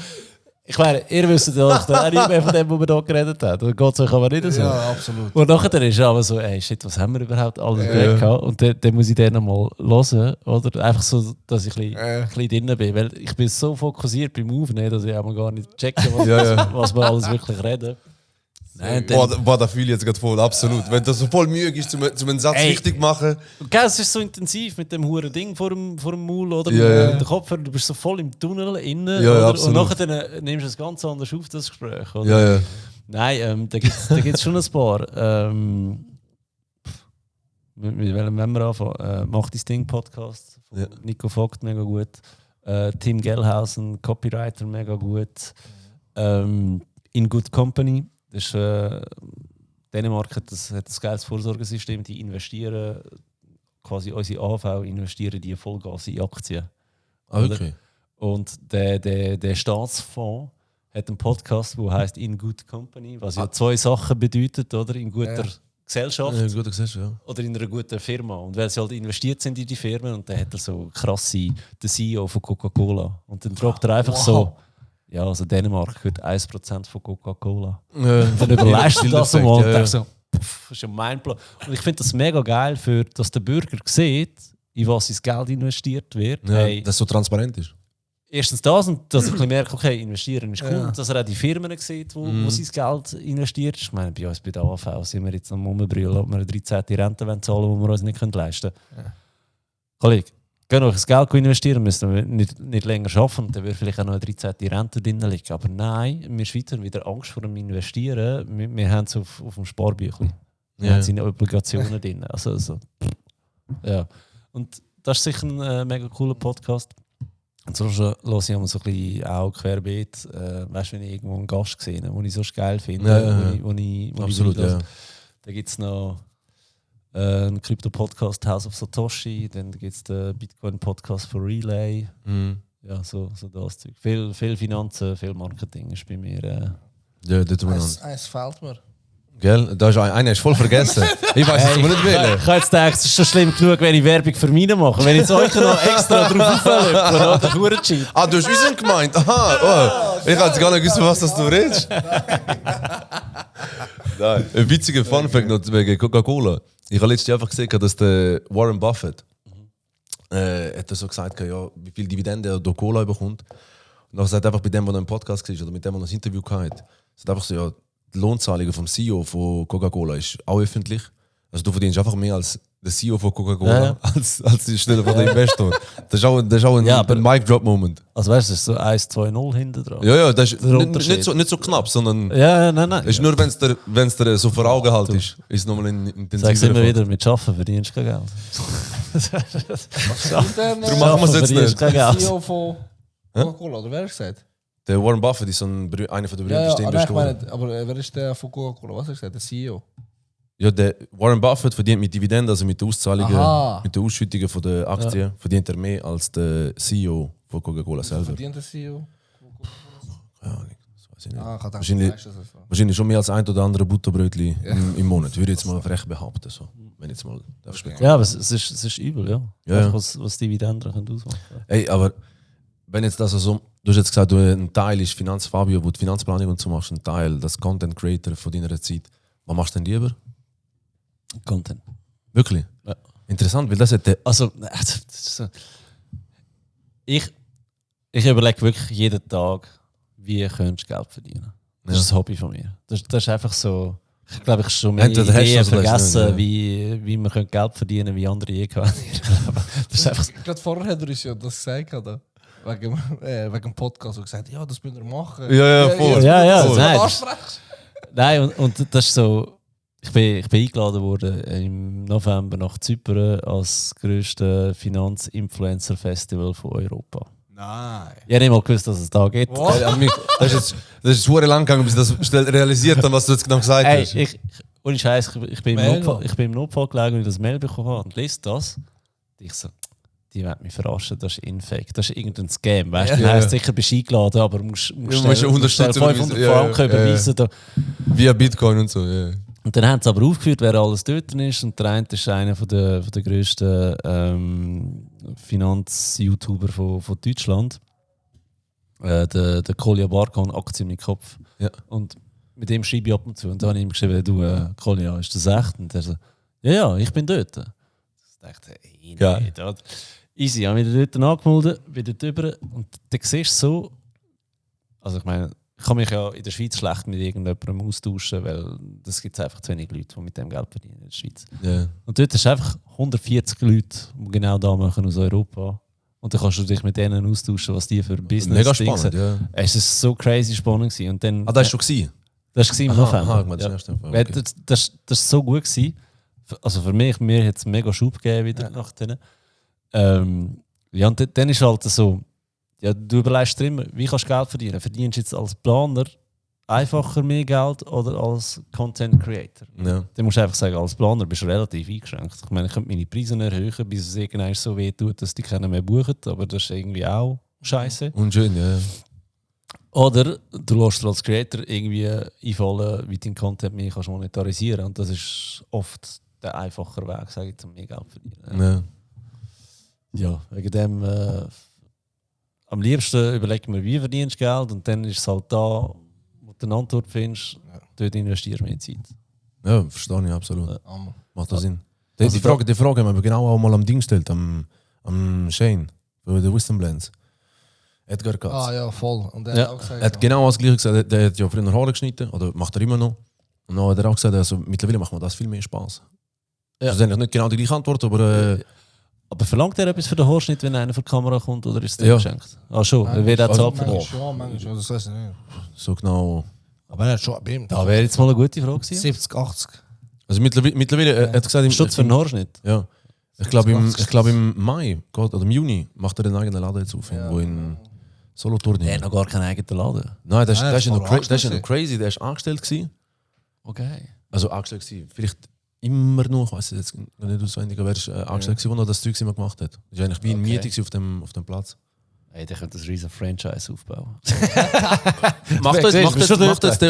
Ich meine, ihr wisst ja nicht mehr von dem, wo wir hier geredet haben. Da geht es euch aber nicht so. Ja, absolut. Und nachher ist es aber so, ey, shit, was haben wir überhaupt alles geredet gehabt? Und dann muss ich den nochmal hören, oder? Einfach so, dass ich ein bisschen drin bin. Weil ich bin so fokussiert beim Aufnehmen, dass ich auch gar nicht checke, was wir alles wirklich reden. Nein, Boah, da fühle ich jetzt gerade voll, absolut. Wenn das so voll Mühe ist, zum einen Satz richtig machen. Gell, es ist so intensiv mit dem huren Ding vor dem Maul, oder? Ja. Mit dem Kopfhörer, du bist so voll im Tunnel innen, Ja, oder? absolut. Und nachher dann nimmst du es ganz anders auf, das Gespräch, oder? Ja. Nein, da gibt's schon ein paar. Mit welchem wollen wir anfangen? «Mach dein Ding» Podcast von Nico Vogt, mega gut. Tim Gellhausen, Copywriter, mega gut. «In Good Company». Das ist, Dänemark hat ein geiles Vorsorgesystem, die investieren, quasi unsere AV investieren die Vollgas in Aktien. Okay. Und der Staatsfonds hat einen Podcast, der heißt «In Good Company», was ja zwei Sachen bedeutet, oder? In guter Gesellschaft Ja, gut gesagt, ja. oder in einer guten Firma. Und weil sie halt investiert sind in die Firmen, und dann hat er so krasse, der CEO von Coca-Cola. Und dann droppt er einfach so, ja, also Dänemark gehört 1% von Coca-Cola. Dann überlegst du das mal und denkst so, pff, das ist ja mein Plan. Und ich finde das mega geil, dass der Bürger sieht, in was sein Geld investiert wird. Ja, Hey, dass es so transparent ist. erstens das und dass er ein bisschen merkt, okay, investieren ist cool. Und dass er auch die Firmen sieht, wo sein Geld investiert. Ich meine, bei uns bei der AV sind wir jetzt am Rumbrüllen, ob wir eine 13. Rente zahlen wollen, die wir uns nicht leisten können. Ja. Kollege, gehen euch das Geld investieren, müssen wir nicht länger arbeiten und dann würde vielleicht auch noch eine 13. Rente drin liegen. Aber nein, wir Schweizer wieder Angst vor dem Investieren. Wir haben es auf dem Sparbüchlein. Wir haben seine Obligationen drin. Also, ja. Und das ist sicher ein mega cooler Podcast. Und so höre ich immer so ein bisschen auch querbeet, weißt du, wenn ich irgendwo einen Gast gesehen habe, den ich so geil finde, wo ich absolut, will, da gibt es noch einen Krypto-Podcast House of Satoshi, dann gibt es den Bitcoin-Podcast for Relay. Ja, so das Zeug. Viel Finanzen, viel Marketing ist bei mir. Ja, das tun wir noch. Es fehlt mir. Gell? Da ist einer ist voll vergessen. Ich weiß es nicht will. Ich habe jetzt gedacht, es ist schon schlimm genug, wenn ich Werbung für meine mache. Wenn ich jetzt euch noch extra drauf auflöpfe, oder Hurenschein. Ah, du hast unseren gemeint? Aha, ich habe gar nicht gewusst, was das du redest. Nein. Ein witziger Funfact noch wegen Coca-Cola. Ich habe letztes Jahr einfach gesehen, dass der Warren Buffett hat so gesagt, ja, wie viel Dividende er durch Cola bekommt. Und dann sagt er einfach bei dem, der im Podcast war oder mit dem, der ein Interview hatte, sagt einfach so, ja, die Lohnzahlung vom CEO von Coca-Cola ist auch öffentlich. Also du verdienst einfach mehr als der CEO von Coca-Cola als die Stelle von der Investor. Das ist auch ein Mic-Drop-Moment. Also weißt du, es ist so 1-2-0 hinten dran. Ja, das ist nicht so knapp, sondern nein. ist nur, wenn es dir so vor Augen halt ist es nochmal intensiver. Sag's immer wieder, mit Arbeiten verdienst du kein Geld. Darum machen wir es jetzt nicht. Der CEO von Coca-Cola, oder wer hat gesagt? Der Warren Buffett ist einer der berühmtesten Investoren. Aber wer ist der von Coca-Cola? Was hast du gesagt? Der CEO? Ja, der Warren Buffett verdient mit Dividenden, also mit den Auszahlungen, mit den Ausschüttungen von der Aktien, verdient er mehr als der CEO von Coca-Cola selber. Verdient der CEO? Ja, das weiß ich nicht. Dachte, wahrscheinlich schon mehr als ein oder andere Butterbrötchen im Monat, würde ich jetzt mal frech behaupten. So. Wenn jetzt mal ja, aber es ist übel, ja. Ja. Was Dividenden ausmachen können. Ey, aber wenn jetzt das so, du hast jetzt gesagt, ein Teil ist Fabio, wo du Finanzplanung und so machst, ein Teil, das Content Creator von deiner Zeit. Was machst du denn lieber? Content. Wirklich? Ja. Interessant, weil das hat also, ich überlege wirklich jeden Tag, wie könntest du Geld verdienen. Das ist ein Hobby von mir. Das ist einfach so. Ich glaube, ich schon mehr Ideen vergessen, wie man Geld verdienen kann, wie andere je können. Das ist einfach. Gerade vorher hat er uns ja das gesagt, oder? Wegen dem Podcast, und gesagt, ja, das müssen wir machen. Ja, voll. Nein, und das ist so. Ich bin eingeladen worden im November nach Zypern als grösstes Finanzinfluencer-Festival von Europa. Nein. Ich habe nicht mal gewusst, dass es da geht. Das ist sehr lang gegangen, bis ich das realisiert habe, was du jetzt genau gesagt hast. Ohne Scheiß, ich bin im Notfall gelegen und ich das Mail bekommen habe und lese das. Und ich so, die werden mich verarschen, das ist Infekt, das ist irgendein Scam. Weißt du, du hast sicher bist eingeladen, aber musst 500 Franken überweisen. Via Bitcoin und so, ja. Und dann haben sie aber aufgeführt, wer alles dort ist. Und der eine ist einer der grössten Finanz-YouTuber von Deutschland. Der Kolja Barkan, Aktien im Kopf. Ja. Und mit dem schreibe ich ab und zu. Und dann habe ich ihm geschrieben, du Kolja, ist das echt? Und er so, ja, ich bin dort. Ich dachte, nein, dort. Easy, ich habe mich dort angemeldet, bin dort rüber. Und dann siehst du so, also ich meine, ich kann mich ja in der Schweiz schlecht mit irgendjemandem austauschen, weil es gibt einfach zu wenig Leute, die mit dem Geld verdienen in der Schweiz. Yeah. Und dort hast du einfach 140 Leute, die genau da machen aus Europa. Und dann kannst du dich mit denen austauschen, was die für Business mega spannend, ja. Es war so crazy spannend gewesen. Und dann, das war schon gewesen? Das war im November. Okay. Das war so gut gewesen. Also für mich, mir hat es mega Schub gegeben wieder nach denen. Ja, und dann ist halt so, ja, du überlegst dir immer, wie kannst du Geld verdienen? Verdienst du jetzt als Planer einfacher mehr Geld oder als Content Creator? Ja. Dann musst du einfach sagen, als Planer bist du relativ eingeschränkt. Ich meine, ich könnte meine Preise erhöhen, bis es irgendwann so weh tut, dass die keiner mehr buchen, aber das ist irgendwie auch scheiße. Unschön, ja. Oder du lässt dir als Creator irgendwie einfallen, wie dein Content mehr kannst monetarisieren. Und das ist oft der einfache Weg, sage ich, um mehr Geld zu verdienen. Ja, wegen dem am liebsten überleg mir, wie verdienst du Geld, und dann ist es halt da, wo du eine Antwort findest, dort investierst du mehr Zeit. Ja, verstehe ich absolut. Macht das Sinn. Also Die Frage haben wir genau auch mal am Ding gestellt, am Shane, bei den Wisdom Blends. Edgar Katz. Ah ja, voll. Und der Ja. hat auch gesagt, Er hat genau das Gleiche gesagt. Der hat ja früher Haare geschnitten, oder macht er immer noch. Und dann hat er auch gesagt, also, mittlerweile macht mir das viel mehr Spaß. Ja. Das ist eigentlich nicht genau die gleiche Antwort, aber Aber verlangt er etwas für den Haarschnitt, wenn einer vor die Kamera kommt, oder ist es dir Ja. geschenkt? Ah schon, er wird auch Also, zahlt für manchmal den. schon, manchmal, das weiß ich nicht. so genau. Aber er hat schon bei ihm. Da wäre jetzt mal eine gute Frage gewesen. 70, 80. Also mittlerweile er hat gesagt, Stutz für den Haarschnitt? Ja. Ich glaube im Mai oder im Juni macht er den eigenen Laden jetzt auf, irgendwo in Solothurn. Der hat noch gar keinen eigenen Laden. Nein, der ist Nein, ja noch voll der ist ja noch angestellt crazy, der ist angestellt gewesen. Okay. Also angestellt gewesen. Vielleicht immer noch, ich weiß jetzt nicht auswendig, aber er ist angestellt gewesen, wo er das Zeug immer gemacht hat. Das ist eigentlich wie ein Okay. Meeting auf dem Platz. Hey, der könnte ein riesen Franchise aufbauen. Macht Siehst du, jetzt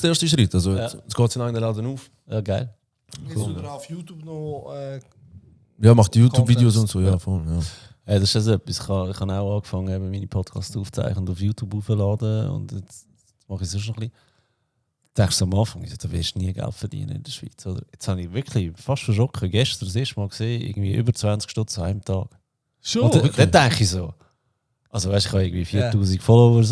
den ersten Schritt. Also Ja. jetzt geht es in einen Laden auf. Ja, geil. Jetzt tut er auf YouTube noch. Ja, macht YouTube-Videos Contents. und so, ja, voll. Ja. Ja, das ist also etwas. Ich habe auch angefangen, eben meine Podcasts aufzuzeichnen und auf YouTube aufzuladen. Und jetzt mache ich es schon ein bisschen. Da dachte ich so am Anfang, da wirst du nie Geld verdienen in der Schweiz. Oder? Jetzt habe ich wirklich fast verschrocken. Gestern das erste Mal gesehen, irgendwie über 20 Stutz an einem Tag. Schon? Und dann denke ich so. Also weißt du, ich habe irgendwie 4000 Followers,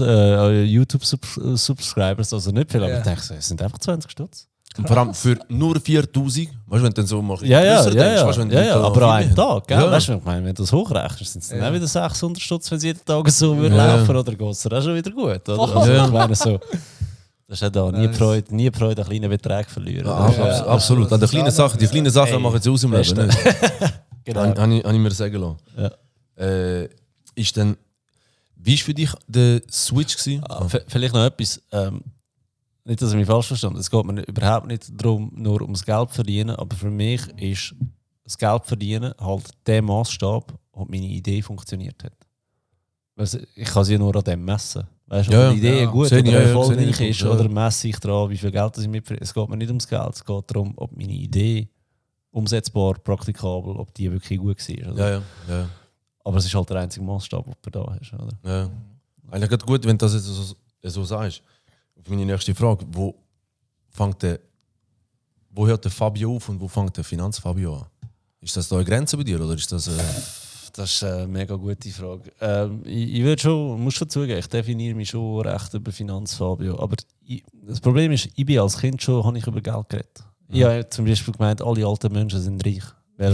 YouTube-Subscribers, also nicht viel, aber ich denke so, es sind einfach 20 Stutz. Und vor allem für nur 4000, weißt du, wenn du dann so machst, Ja, weißt du, wenn die Leute aber viel an einem haben. Tag, gell? Ja. Weißt du, ich meine, wenn du das hochrechnest, sind es dann Ja. auch wieder 600 Stutz, wenn sie jeden Tag so würden Ja. laufen, oder geht es dir auch schon wieder gut, oder? Also, Ja. ich meine so, das ist ja da, nie Freude an kleinen Beträgen verlieren. Ja, Das ist absolut. An die kleinen Sachen Ey, machen sie aus im Leben. Beste. Nicht? Genau. Habe ich mir sagen lassen. Ja. Ist dann, wie war für dich der Switch gewesen? Vielleicht noch etwas, nicht, dass ich mich falsch verstanden habe. Es geht mir überhaupt nicht darum, nur ums Geld verdienen, aber für mich ist das Geld verdienen halt der Maßstab, ob meine Idee funktioniert hat. Ich kann sie nur an dem messen. Weißt du, Ja, ob die Idee ja. gut Sehe ich, oder ja, ja, erfolgreich sehe ich, ist, ja. oder messe ich daran, wie viel Geld das ich mitverdiene. Es geht mir nicht ums Geld, es geht darum, ob meine Idee umsetzbar, praktikabel, ob die wirklich gut war. Oder? Ja. Aber es ist halt der einzige Maßstab, den du da hast. Oder? Ja. Eigentlich geht gut, wenn du das jetzt so sagst. Auf meine nächste Frage, wo hört der Fabio auf und wo fängt der Finanzfabio an? Ist das da eine Grenze bei dir oder ist das... Das ist eine mega gute Frage. Ich würde schon, muss schon zugeben, ich definiere mich schon recht über Finanz, Fabio. Aber das Problem ist, ich bin als Kind schon, habe ich über Geld geredet. Ich habe zum Beispiel gemeint, alle alten Menschen sind reich. Weil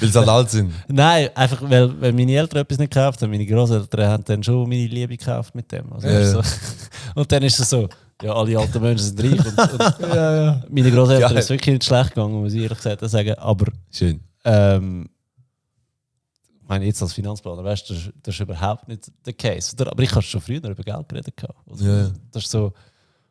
Weil sie halt alt sind. Nein, einfach weil meine Eltern etwas nicht gekauft haben. Meine Großeltern haben dann schon meine Liebe gekauft mit dem. Also Ja, ist ja. so. Und dann ist es so, ja, alle alten Menschen sind reich. Und meine Großeltern Geil. ist wirklich nicht schlecht gegangen, muss ich ehrlich gesagt sagen. Aber Schön. ich meine, jetzt als Finanzplaner, weißt du, das ist überhaupt nicht der Case. Oder? Aber ich habe schon früher über Geld geredet. Also, Ja. Das ist so,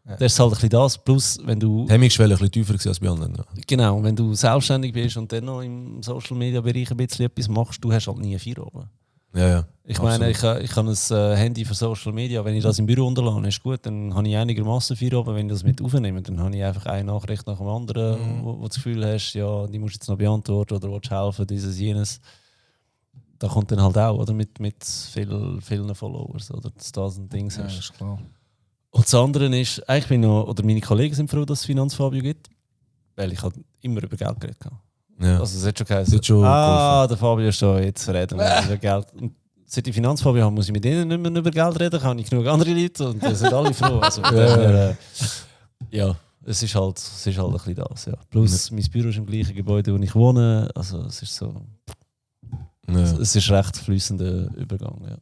das ist halt ein bisschen das. Plus, wenn du, Die Hemmungsschwelle ein bisschen tiefer gewesen als bei anderen. Ja. genau, wenn du selbstständig bist und dann noch im Social Media Bereich ein bisschen etwas machst, du hast halt nie 4 oben. Ja. Ich Absolut. meine, ich habe ein Handy für Social Media. Wenn ich das im Büro unterlasse, ist gut, dann habe ich einigermaßen 4 oben. Wenn ich das mit aufnehme, dann habe ich einfach eine Nachricht nach dem anderen, wo du das Gefühl hast, ja, die musst du jetzt noch beantworten oder willst helfen, dieses, jenes. Da kommt dann halt auch, oder? Mit vielen Followers, oder? Dass du das ein Ding Ja, hast. ist klar. Und das andere ist, eigentlich bin ich noch, oder meine Kollegen sind froh, dass es Finanzfabio gibt, weil ich halt immer über Geld geredet habe. Ja. Also es hat schon geheißen, Das hat schon der Fabio ist da, jetzt reden wir über Geld. Und seit ich Finanzfabio habe, muss ich mit denen nicht mehr über Geld reden, kann ich genug andere Leute und die sind alle froh. Also von dem her, ja, es ist halt ein bisschen das. Ja. Plus mein Büro ist im gleichen Gebäude, wo ich wohne, also es ist so, Ja. es ist recht fließender Übergang. Ja.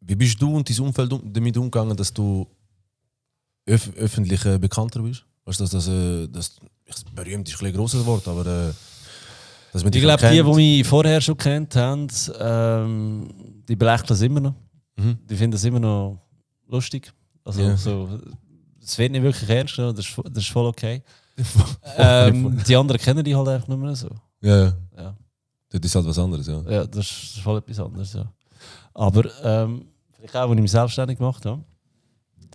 Wie bist du und dein Umfeld damit umgegangen, dass du öffentlich bekannter bist? Weißt du, das berühmt ist ein grosses Wort, aber dass man Ich dich glaube, kennt. die mich vorher schon kennt haben, die belächeln es immer noch. Mhm. Die finden es immer noch lustig. Also, Ja. so, es wird nicht wirklich ernst genommen, das ist voll okay. Die anderen kennen die halt einfach nicht mehr so. Ja. Ja. Das ist halt was anderes, ja. Ja, das ist voll etwas anderes. Ja. Aber vielleicht auch, als ich mich selbstständig gemacht habe,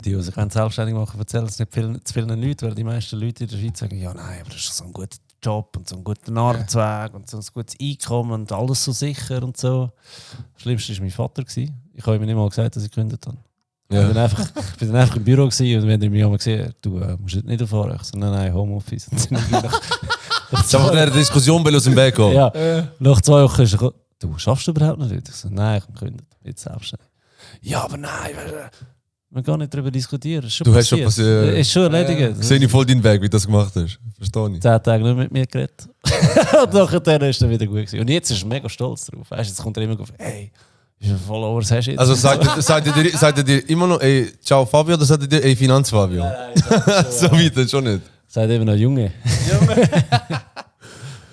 die sich selbstständig machen, erzählen es nicht zu vielen Leuten, weil die meisten Leute in der Schweiz sagen, ja nein, aber das ist so ein guter Job und so ein guter Arbeitsweg und so ein gutes Einkommen und alles so sicher und so. Das Schlimmste war mein Vater. Ich habe ihm nicht mal gesagt, dass ich gekündigt habe. Ja. Ich bin dann einfach im Büro gewesen, und wenn er mich einmal gesehen hat, du musst nicht auffahren. Ich so, nein, Homeoffice. Und dann bin ich Ich habe eine Diskussion aus dem Weg gekommen. ja, nach 2 Wochen ist er gekommen. du schaffst überhaupt nicht. Ich so, nein, ich bin gekündigt, jetzt selbstständig. Ja, aber nein, wir gehen nicht darüber diskutieren. Ist schon Du hast schon passiert. Ist schon erledigt. Ich sehe nicht voll deinen Weg, wie du das gemacht hast. Verstehe ich. 10 Tage nicht mit mir geredet. Und nachher ist er wieder gut gewesen. Und jetzt ist er mega stolz drauf. Weißt, jetzt kommt er immer auf, hey, wie viele Followers hast du jetzt? Also sagt er dir immer noch, ey, ciao Fabio, oder sagt er dir, ey, Finanz Fabio? So weit dann schon nicht. Seid eben noch Junge.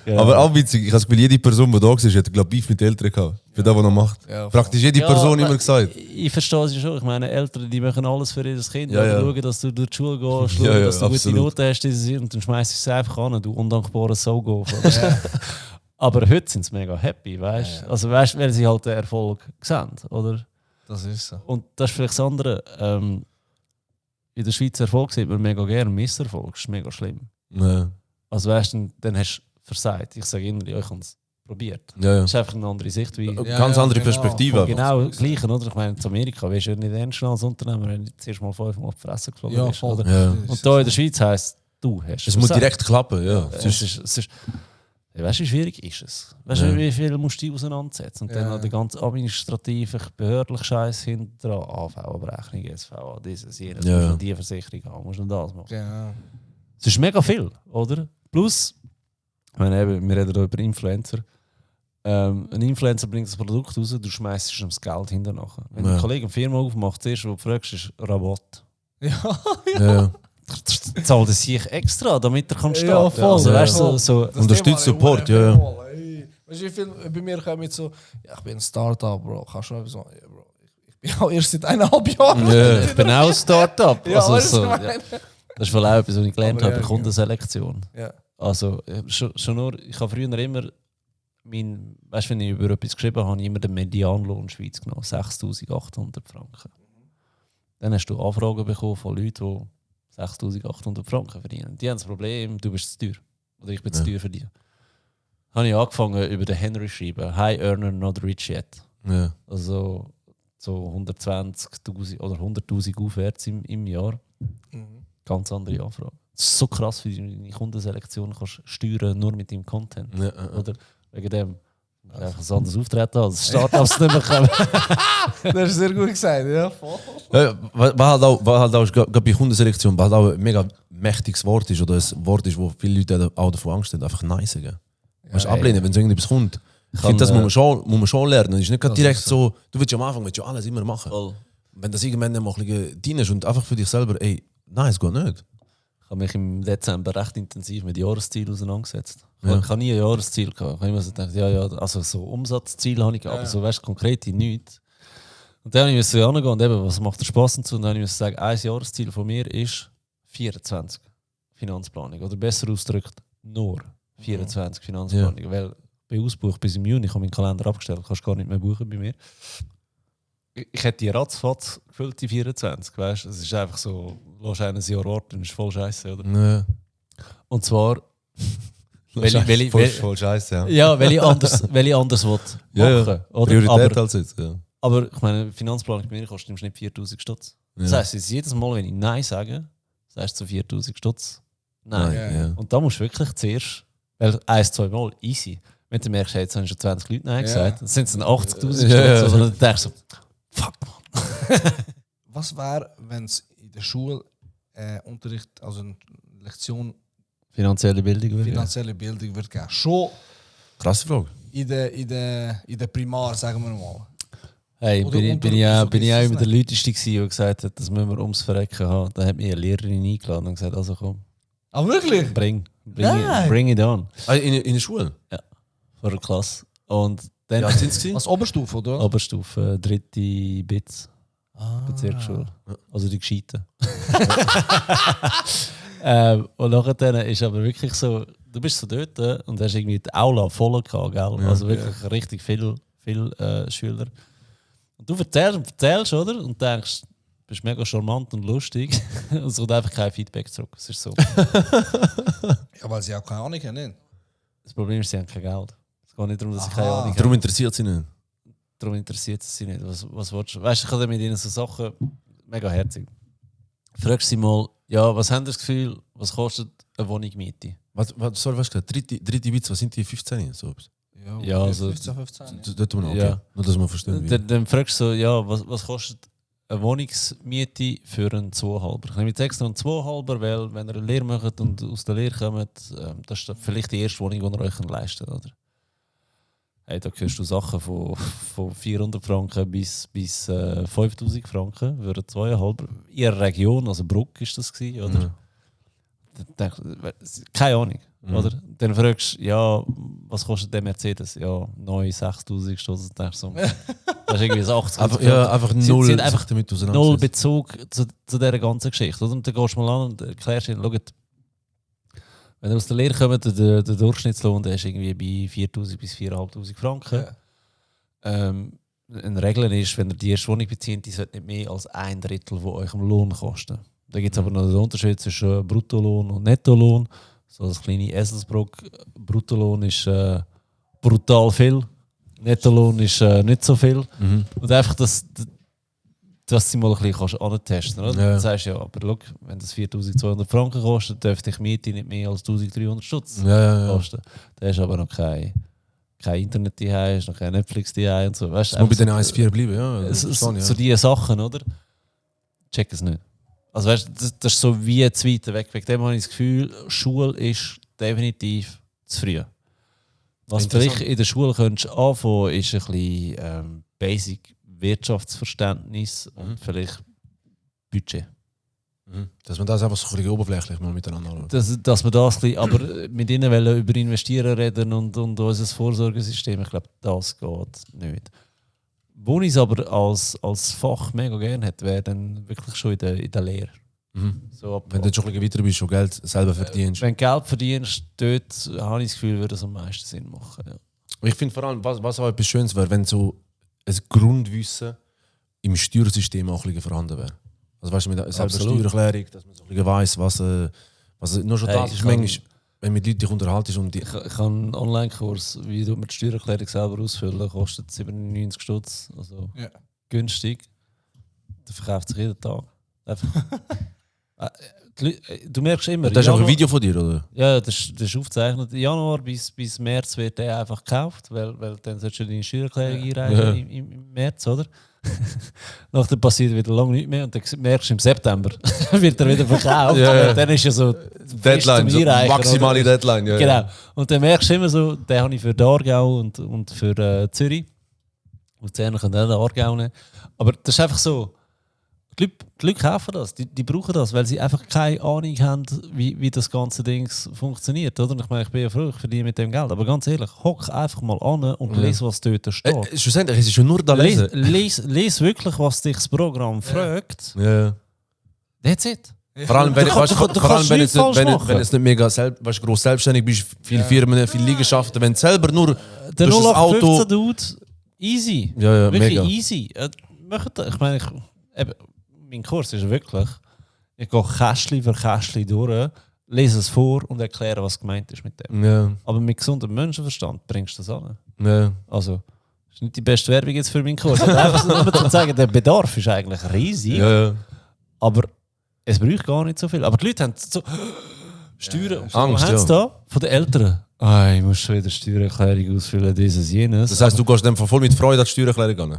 Ja. Aber auch witzig, ich habe das Gefühl, jede Person, die da war, hat, glaube ich, Beef mit den Eltern gehabt. Für das, was er macht. Ja, Praktisch jede Ja, Person aber immer gesagt. Ich verstehe es ja schon. Ich meine, Eltern, die machen alles für ihr Kind. Ja, ja. Schauen, dass du durch die Schule gehst, Ja, schauen, ja, dass du gute absolut. Noten hast und dann schmeißt du es einfach an, du undankbarer Saugo. Aber heute sind sie mega happy, weißt du? Also, weißt, weil sie halt den Erfolg sehen, oder? Das ist so. Und das ist vielleicht das andere. In der Schweiz Erfolg sieht man mega gerne, Misserfolg ist mega schlimm. Ja, Also weißt du, dann hast du versagt. Ich sage immer, ja, ich habe es probiert. ja. Das ist einfach eine andere Sicht. Wie Ja, Ganz andere genau. Perspektive. genau das Gleiche, oder? Ich meine, in Amerika wirst du ja nicht ernst genommen als Unternehmer, wenn du zuerst mal 5-mal auf die Fresse geflogen Ja, bist. voll. Oder? Ja. Und da in der Schweiz heisst, du hast Es muss versagt. direkt klappen, ja. Es ist, ja, weißt du, wie schwierig ist es? Weißt du, Ja. wie viel musst du dich auseinandersetzen? Und dann Ja. noch der ganze administrative, behördliche Scheiß hinter AV-Abrechnung, SVA, dieses, jenes. Ja. Musst du die Versicherung haben, musst du das machen. Genau. Es ist mega viel, oder? Plus, ich meine, eben, wir reden hier über Influencer. Ein Influencer bringt das Produkt raus, du schmeißt ihm das Geld hinterher. Wenn Ja. ein Kollege eine Firma aufmacht, das erste, was du fragst, ist Rabatt. Ja, Ja. Zahlt er sich extra, damit er kann starten Ja, voll. Also, Ja. weißt du, so das Unterstützt Thema, Support, ey, ja. voll, ey. Weißt du, wie viel bei mir kommen mit so, ja, ich bin ein Startup, Bro. Kannst du so, ja, Bro, ich bin auch erst seit 1,5 Jahren. Ja. ich bin auch ein Start-up. Ja, Also, weißt du, so, was ich ja. meine? Das ist wohl auch etwas, was ich gelernt Aber habe ja, bei Kundenselektion. Ja. Also, schon nur, ich habe früher immer, weißt du, wenn ich über etwas geschrieben habe, habe ich immer den Medianlohn in der Schweiz genommen, 6'800 Franken. Dann hast du Anfragen bekommen von Leuten, die 6'800 Franken verdienen. Die haben das Problem, du bist zu teuer. Oder ich bin zu teuer für dich. Habe ich angefangen über den Henry zu schreiben, High Earner Not Rich Yet. Ja. Also so 120'000 oder 100'000 aufwärts im Jahr. Ganz andere Anfrage. Es ist so krass, wie du deine Kundenselektion kannst steuern, nur mit deinem Content. Ja. Oder wegen dem einfach ein anderes Auftreten als Startups nicht mehr kommen. Das ist sehr gut gesagt, ja, voll. Ja, was halt auch gerade bei Kundenselektion, was halt auch ein mega mächtiges Wort ist oder ein Wort ist, wo viele Leute auch davon Angst haben, einfach Nein sagen. Weißt du, ablehnen, wenn so irgendetwas kommt. Ich finde, das muss man schon lernen. Es ist nicht gerade direkt so, du willst ja am Anfang ja alles immer machen. Voll. Wenn das irgendwann mal ein bisschen dienst und einfach für dich selber, ey, nein, es geht nicht. Ich habe mich im Dezember recht intensiv mit Jahreszielen auseinandergesetzt. Ja. Ich habe nie ein Jahresziel gehabt. Ich habe immer so gedacht, ja, also so Umsatzziel habe ich gehabt, aber so weißt du, konkret in nichts. Und dann musste ich hingehen und eben, was macht der Spaß dazu? Und dann musste ich sagen, ein Jahresziel von mir ist 24 Finanzplanung. Oder besser ausgedrückt, nur 24 Finanzplanung. Weil bei Ausbuch bis im Juni, ich habe meinen Kalender abgestellt, kannst gar nicht mehr buchen bei mir. Ich hätte die ratzfatz gefüllt, die 24, weißt du? Es ist einfach so, lass einen Jahr warten, das ist voll scheiße, oder? Ja. Und zwar, Voll scheiße, ja. ja, weil ich anders will Ja, machen. ja. Oder? Priorität als jetzt, ja. Aber ich meine, Finanzplanung bei mir kostet im Schnitt 4000 Stutz. Das Ja. heisst, jetzt jedes Mal, wenn ich Nein sage, sagst du zu 4000 Stutz Nein. Nein, Ja. ja. Und da musst du wirklich zuerst, weil 1-2 Mal easy. Wenn du merkst, hey, jetzt haben schon 20 Leute Nein gesagt, dann sind es dann 80.000 Ja, Stutz. ja. Und dann denkst du so, fuck man. Was wäre, wenn es in der Schule Unterricht, also eine Lektion Finanzielle Bildung würde ich. finanzielle Bildung wird geben? Schon Krasse Frage. in der Primar, sagen wir mal. Hey, Oder bin ich auch so ist immer es der nicht. Leuteste gewesen, der gesagt hat, das müssen wir ums Verrecken haben. Da hat mich eine Lehrerin eingeladen und gesagt, also komm, Ah, wirklich? Nein. bring it on. Ah, in der Schule? Vor der Klasse. Und dann Ja, sind es Als Oberstufe, oder? Oberstufe, 3. Bits, Bezirksschule. Also die Gescheiten. Und nachher dann ist aber wirklich so, du bist so dort und hast irgendwie die Aula voll gehabt, gell? Also wirklich richtig viel Schüler. Und du erzählst, oder? Und denkst, du bist mega charmant und lustig. Und es kommt einfach kein Feedback zurück. Es ist so. Ja, weil sie auch keine Ahnung haben. Nicht? Das Problem ist, sie haben kein Geld. Es geht nicht darum, dass sie keine Aha. Ahnung haben. Darum interessiert sie nicht. Darum interessiert es sie nicht. Was willst du? Weißt du, ich habe mit ihnen so Sachen mega herzig. Fragst sie mal, ja, was haben Sie das Gefühl, was kostet eine Wohnung Miete? Sorry, was gesagt? Dritte Witz, was sind die 15? So. Ja, also- 15. Dort tun wir okay. Ja. Nur, dass wir verstehen. Dann fragst du so, ja, was kostet eine Wohnungsmiete für einen 2,5er? Ich nehme jetzt extra einen 2,5er, weil wenn ihr eine Lehre macht und aus der Lehre kommt, das ist vielleicht die erste Wohnung, die ihr euch leisten könnt, oder? Hey, da hörst du Sachen von 400 Franken bis 5000 Franken für einen 2,5er. In ihrer Region, also Bruck ist das gewesen, oder? Keine Ahnung. Oder? Dann fragst du, ja, was kostet der Mercedes? Ja, neu 6000 Stunden. Das ist irgendwie so 80. Einfach null, sind einfach damit null Bezug zu dieser ganzen Geschichte. Oder? Und dann gehst du mal an und erklärst ihnen, schaut, wenn ihr aus der Lehre kommt, der Durchschnittslohn der ist irgendwie bei 4000 bis 4500 Franken. Ja. Eine Regel ist, wenn ihr die erste Wohnung bezieht, die sollte nicht mehr als 1/3 von eurem Lohn kosten. Da gibt es aber noch den Unterschied zwischen Bruttolohn und Nettolohn. So das kleine Eselsbrock. Bruttolohn ist brutal viel. Nettolohn ist nicht so viel. Und einfach, dass sie mal ein bisschen antesten kannst. Ja. Dann sagst du ja, aber schau, wenn das 4200 Franken kostet, dürfte ich Miete nicht mehr als 1300 Stutz Ja. kosten. Da ist aber noch kein Internet daheim, ist noch kein Netflix daheim und so. Weißt, Es muss bei den 1,4 bleiben, ja. so diese Sachen, oder? Check es nicht. Also weißt, das ist so wie zu weit weg. Wegen dem habe ich das Gefühl, Schule ist definitiv zu früh. Was vielleicht in der Schule könntest anfangen, ist ein bisschen Basic Wirtschaftsverständnis und vielleicht Budget. Dass man das einfach so ein bisschen oberflächlich mal miteinander anschaut. Dass wir das ein bisschen, aber mit ihnen wollen über Investieren reden und unser Vorsorgesystem, ich glaube, das geht nicht. Wo ich es aber als Fach mega gerne hätte, wäre dann wirklich schon in der Lehre. So Wenn du schon ein bisschen weiter bist und Geld selber verdienst. Wenn du Geld verdienst, dort habe ich das Gefühl, würde es am meisten Sinn machen. Ja. Ich finde vor allem, was auch etwas Schönes wäre, wenn so ein Grundwissen im Steuersystem auch ein bisschen vorhanden wäre. Also weißt du, mit selber Absolut. Steuererklärung, dass man so ein bisschen weiss, was nur schon Hey, das ist manchmal, wenn mit Leuten dich unterhaltest und die... Ich habe einen Online-Kurs, wie du mit der Steuererklärung selber ausfüllen, kostet 97 Stutz, also Ja. günstig. Der verkauft sich jeden Tag. Einfach. Du merkst immer... Das ist auch ein Januar- Video von dir, oder? Ja, das ist aufgezeichnet. Januar bis März wird der einfach gekauft, weil dann solltest du deine Steuererklärung einreichen im März, oder? Nachher passiert wieder lange nichts mehr und dann merkst du im September wird er wieder verkauft. Ja. Und dann ist ja so Deadline, zum so Einreichen, maximale oder? Deadline. Ja, Genau. Und dann merkst du immer so, den habe ich für den Aargau und für Zürich. Und die können auch den Aargau nehmen. Aber das ist einfach so, die Leute kaufen das, die brauchen das, weil sie einfach keine Ahnung haben, wie das ganze Ding funktioniert. Oder? Und ich meine, ich bin ja froh, ich verdiene mit dem Geld. Aber ganz ehrlich, hock einfach mal an und lese, was dort steht. Schlussendlich, es ist ja nur da lesen. Lies wirklich, was dich das Programm fragt. Ja. That's it. Vor allem, wenn, Du weißt, kannst vor allem, nichts wenn, jetzt nicht, falsch wenn, machen. wenn jetzt nicht mega gross selbstständig bist, viele Firmen, viele Liegenschaften, wenn du selber nur Der durch das 0815 Auto... Dude, easy. Ja, Wirklich mega. easy. Macht das. Ich meine, mein Kurs ist wirklich, ich gehe Kästchen für Kästchen durch, lese es vor und erkläre, was gemeint ist mit dem. Ja, Aber mit gesundem Menschenverstand bringst du das an. ja. Also, das ist nicht die beste Werbung jetzt für meinen Kurs. Aber einfach nur zu sagen, der Bedarf ist eigentlich riesig, Ja. aber es braucht gar nicht so viel. Aber die Leute haben so Steuern. Angst, Was haben sie ja. da? Von den Eltern. Ich muss schon wieder Steuererklärung ausfüllen, dieses, jenes. Das heisst, du gehst dem voll mit Freude an die Steuererklärung an.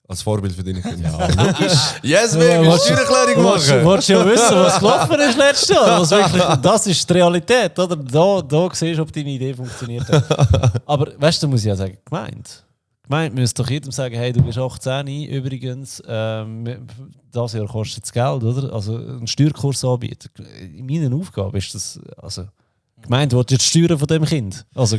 Als Vorbild für deine Kinder. Ja, logisch. Yes, mega, Willst du- Steuererklärung machen! Wolltest du ja wissen, was gelaufen ist letztes Jahr? Was wirklich, das ist die Realität, oder? Da siehst du, ob deine Idee funktioniert hat. Aber weißt du, da muss ich ja sagen, Gemeinde müsste doch jedem sagen, hey, du bist 18 übrigens, das Jahr kostet es Geld, oder? Also einen Steuerkurs anbieten. In meiner Aufgabe ist das, also die Gemeinde will jetzt die Steuern von dem Kind. Also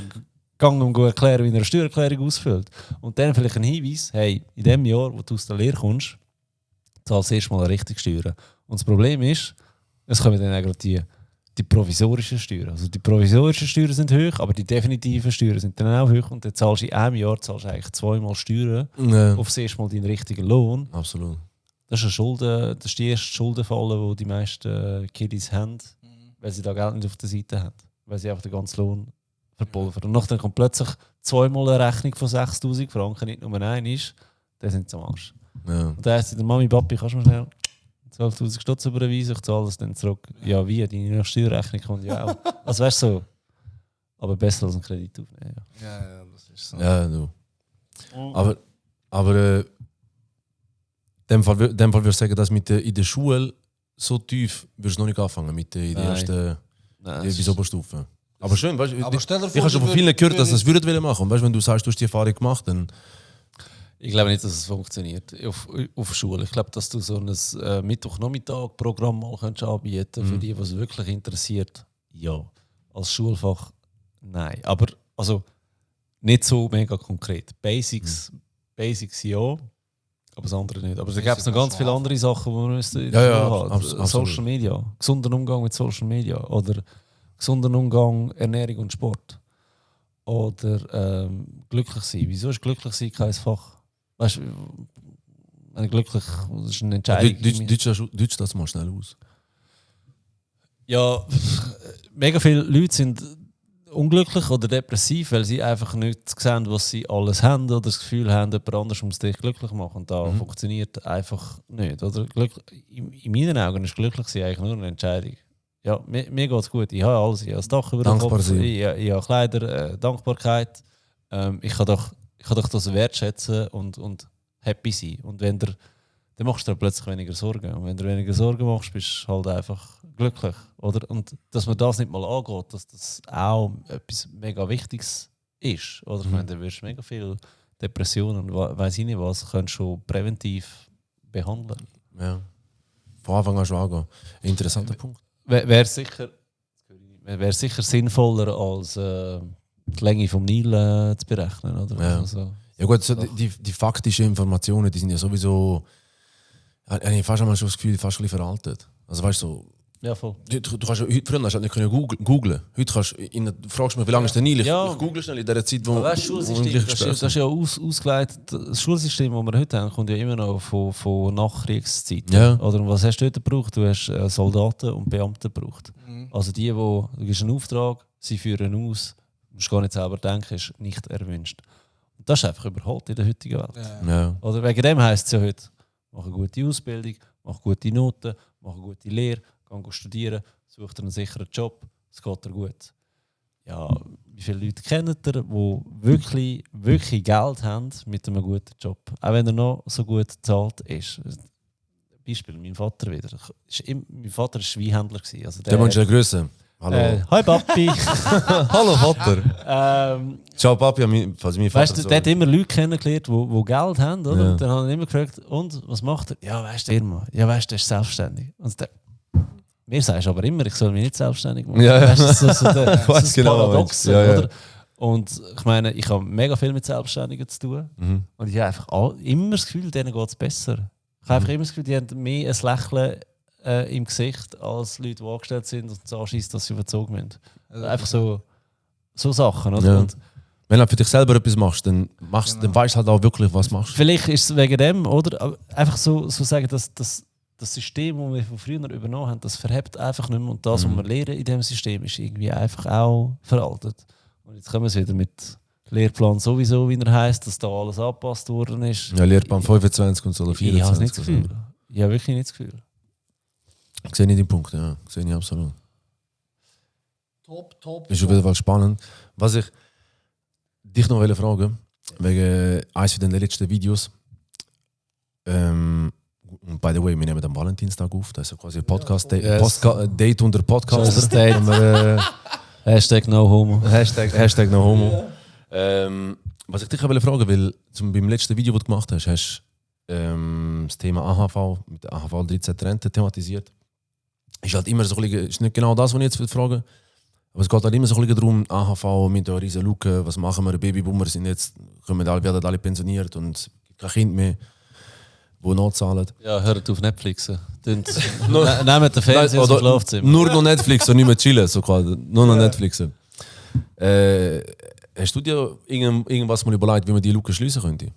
gang und go erklären, wie er eine Steuererklärung ausfüllt. Und dann vielleicht ein Hinweis, hey, in dem Jahr, wo du aus der Lehre kommst, zahlst du erstmal richtig Steuern. Und das Problem ist, es kommen dann auch gerade die provisorischen Steuern. Also die provisorischen Steuern sind hoch, aber die definitiven Steuern sind dann auch hoch. Und dann zahlst du in einem Jahr eigentlich 2-mal Steuern Ja. auf das erste Mal deinen richtigen Lohn. Absolut. Das ist die erste Schuldenfalle, die die meisten Kiddies haben, weil sie da Geld nicht auf der Seite haben. Weil sie einfach den ganzen Lohn verpulvern. Und nachher kommt plötzlich 2-mal eine Rechnung von 6'000 Franken, nicht nur eine ist, dann sind sie am Arsch. Ja. Und dann sagt der Mami, Papi, kannst du mir schnell 12'000 Stutz überweisen, ich zahle das dann zurück. Ja, wie? Deine Steuerrechnung kommt ja auch. Also weißt du so. Aber besser als einen Kredit aufnehmen. Ja. Ja, das ist so. Ja, du. Aber in dem Fall würde ich sagen, dass in der Schule so tief würdest du noch nicht anfangen mit in der ersten bis Oberstufe. Aber schön, weißt du, Aber stell dir vor, ich habe schon du von vielen gehört, dass sie würdest- es würden machen. Und weißt, wenn du sagst, du hast die Erfahrung gemacht, dann Ich glaube nicht, dass es funktioniert auf Schule. Ich glaube, dass du so ein Mittwochnachmittag-Programm mal könntest anbieten für die, was wirklich interessiert. Ja. Als Schulfach nein. Aber also nicht so mega konkret. Basics ja, aber das andere nicht. Aber da gibt es noch ganz viele andere Sachen, die man müsste in der Ja, Schule haben. absolut. Social Media, gesunder Umgang mit Social Media oder gesunder Umgang, Ernährung und Sport. Oder glücklich sein. Wieso ist glücklich sein kein Fach? Weißt du, wenn glücklich, das ist eine Entscheidung. Deutsch das mal schnell aus. Ja, mega viele Leute sind unglücklich oder depressiv, weil sie einfach nicht sehen, was sie alles haben oder das Gefühl haben, jemand anderes muss dich glücklich machen. Und da funktioniert einfach nicht. Oder? In meinen Augen ist glücklich sein eigentlich nur eine Entscheidung. Ja, mir geht es gut. Ich habe alles. Ich habe das Dach über dem Dankbar Kopf. sein. Ich habe Kleider, Dankbarkeit. Ich kann doch das wertschätzen und happy sein. Und wenn dann machst du dir plötzlich weniger Sorgen. Und wenn du weniger Sorgen machst, bist du halt einfach glücklich. Oder? Und dass man das nicht mal angeht, dass das auch etwas mega Wichtiges ist. Oder? Ich meine, da wirst du mega viel Depressionen und weiss ich nicht was, kannst du schon präventiv behandeln. Ja. Von Anfang an schon angehen. Interessanter Punkt. Wäre sicher sinnvoller als die Länge vom Nil zu berechnen. Oder? Ja. Also, Ja gut, so die faktischen Informationen, die sind ja sowieso, ich habe fast einmal schon das Gefühl, fast ein bisschen veraltet. Also weißt du, ja, voll. du kannst ja, früher hast du nicht googlen. Heute kannst du fragst mich, wie lange ist der Nil? Ich google schnell in der Zeit, wo Das ist ja ausgelegt. Das Schulsystem, das wir heute haben, kommt ja immer noch von Nachkriegszeit. Ja. Oder was hast du dort gebraucht? Du hast Soldaten und Beamte gebraucht. Also du gibst einen Auftrag, sie führen aus, du musst gar nicht selber denken, ist nicht erwünscht. Und das ist einfach überholt in der heutigen Welt. Ja. Oder wegen dem heisst es ja heute, mach eine gute Ausbildung, mach gute Noten, mach eine gute Lehre, geh studieren, such dir einen sicheren Job, es geht dir gut. Ja, wie viele Leute kennt ihr, die wirklich Geld haben mit einem guten Job? Auch wenn er noch so gut bezahlt ist. Beispiel, mein Vater wieder. Mein Vater war Schweinhändler. Also Der Mensch ist der Größe. Hallo. Hi Papi. Hallo Vater. Ciao Papi, falls mein Vater Weißt du, der hat immer Leute kennengelernt, die Geld haben, oder? Ja. Und dann haben ihn immer gefragt, und was macht er? Ja, weißt du, Firma. Ja, weißt du, der ist selbstständig. Und der, mir sagst aber immer, ich soll mich nicht selbstständig machen. Ja, ja. Weißt du, das ist so Ich weiß das genau, Paradox, ja, ja. oder? Und ich meine, ich habe mega viel mit Selbstständigen zu tun. Und ich habe einfach immer das Gefühl, denen geht es besser. Ich habe einfach immer das Gefühl, die haben mehr ein Lächeln im Gesicht als Leute, die angestellt sind und es anschießt, dass sie überzogen werden. Einfach so Sachen. Oder? Ja. Und Wenn du für dich selber etwas machst, dann weißt du halt auch wirklich, was du machst. vielleicht ist es wegen dem, oder? Aber einfach so sagen, dass das System, das wir von früher übernommen haben, das verhebt einfach nicht mehr. Und das, was wir lernen in diesem System, ist irgendwie einfach auch veraltet. Und jetzt kommen wir wieder mit Lehrplan sowieso, wie er heisst, dass da alles angepasst worden ist. Ja, Lehrplan 25 und so oder 24. Ich habe nicht das Gefühl. Ich habe wirklich nicht das Gefühl. Ich sehe nicht den Punkt, ja. Ich sehe nicht absolut. Top. Ist auf jeden Fall spannend. Was ich dich noch fragen wegen eines von den letzten Videos. Und by the way, wir nehmen am Valentinstag auf. Das ist ja quasi ein Podcast, Date unter Podcast. Just a date. Hashtag no homo. Hashtag no homo. Was ich dich fragen will, beim letzten Video, das du gemacht hast, hast das Thema AHV mit der AHV 13 Rente thematisiert. Ist halt immer so ein bisschen, ist nicht genau das, was ich jetzt frage. Aber es geht halt immer so ein bisschen darum, AHV mit der riesen Lücke, was machen wir, Babyboomer sind jetzt, werden alle pensioniert und kein Kind mehr, die nachzahlen. Ja, hört auf Netflix. Nehmt den Fernseher aus dem Schlafzimmer. Nur noch Netflix und nicht mehr chillen, so quasi. Nur noch Netflix. Hast du dir irgendwas mal überlegt, wie man die Lücke schließen könnte?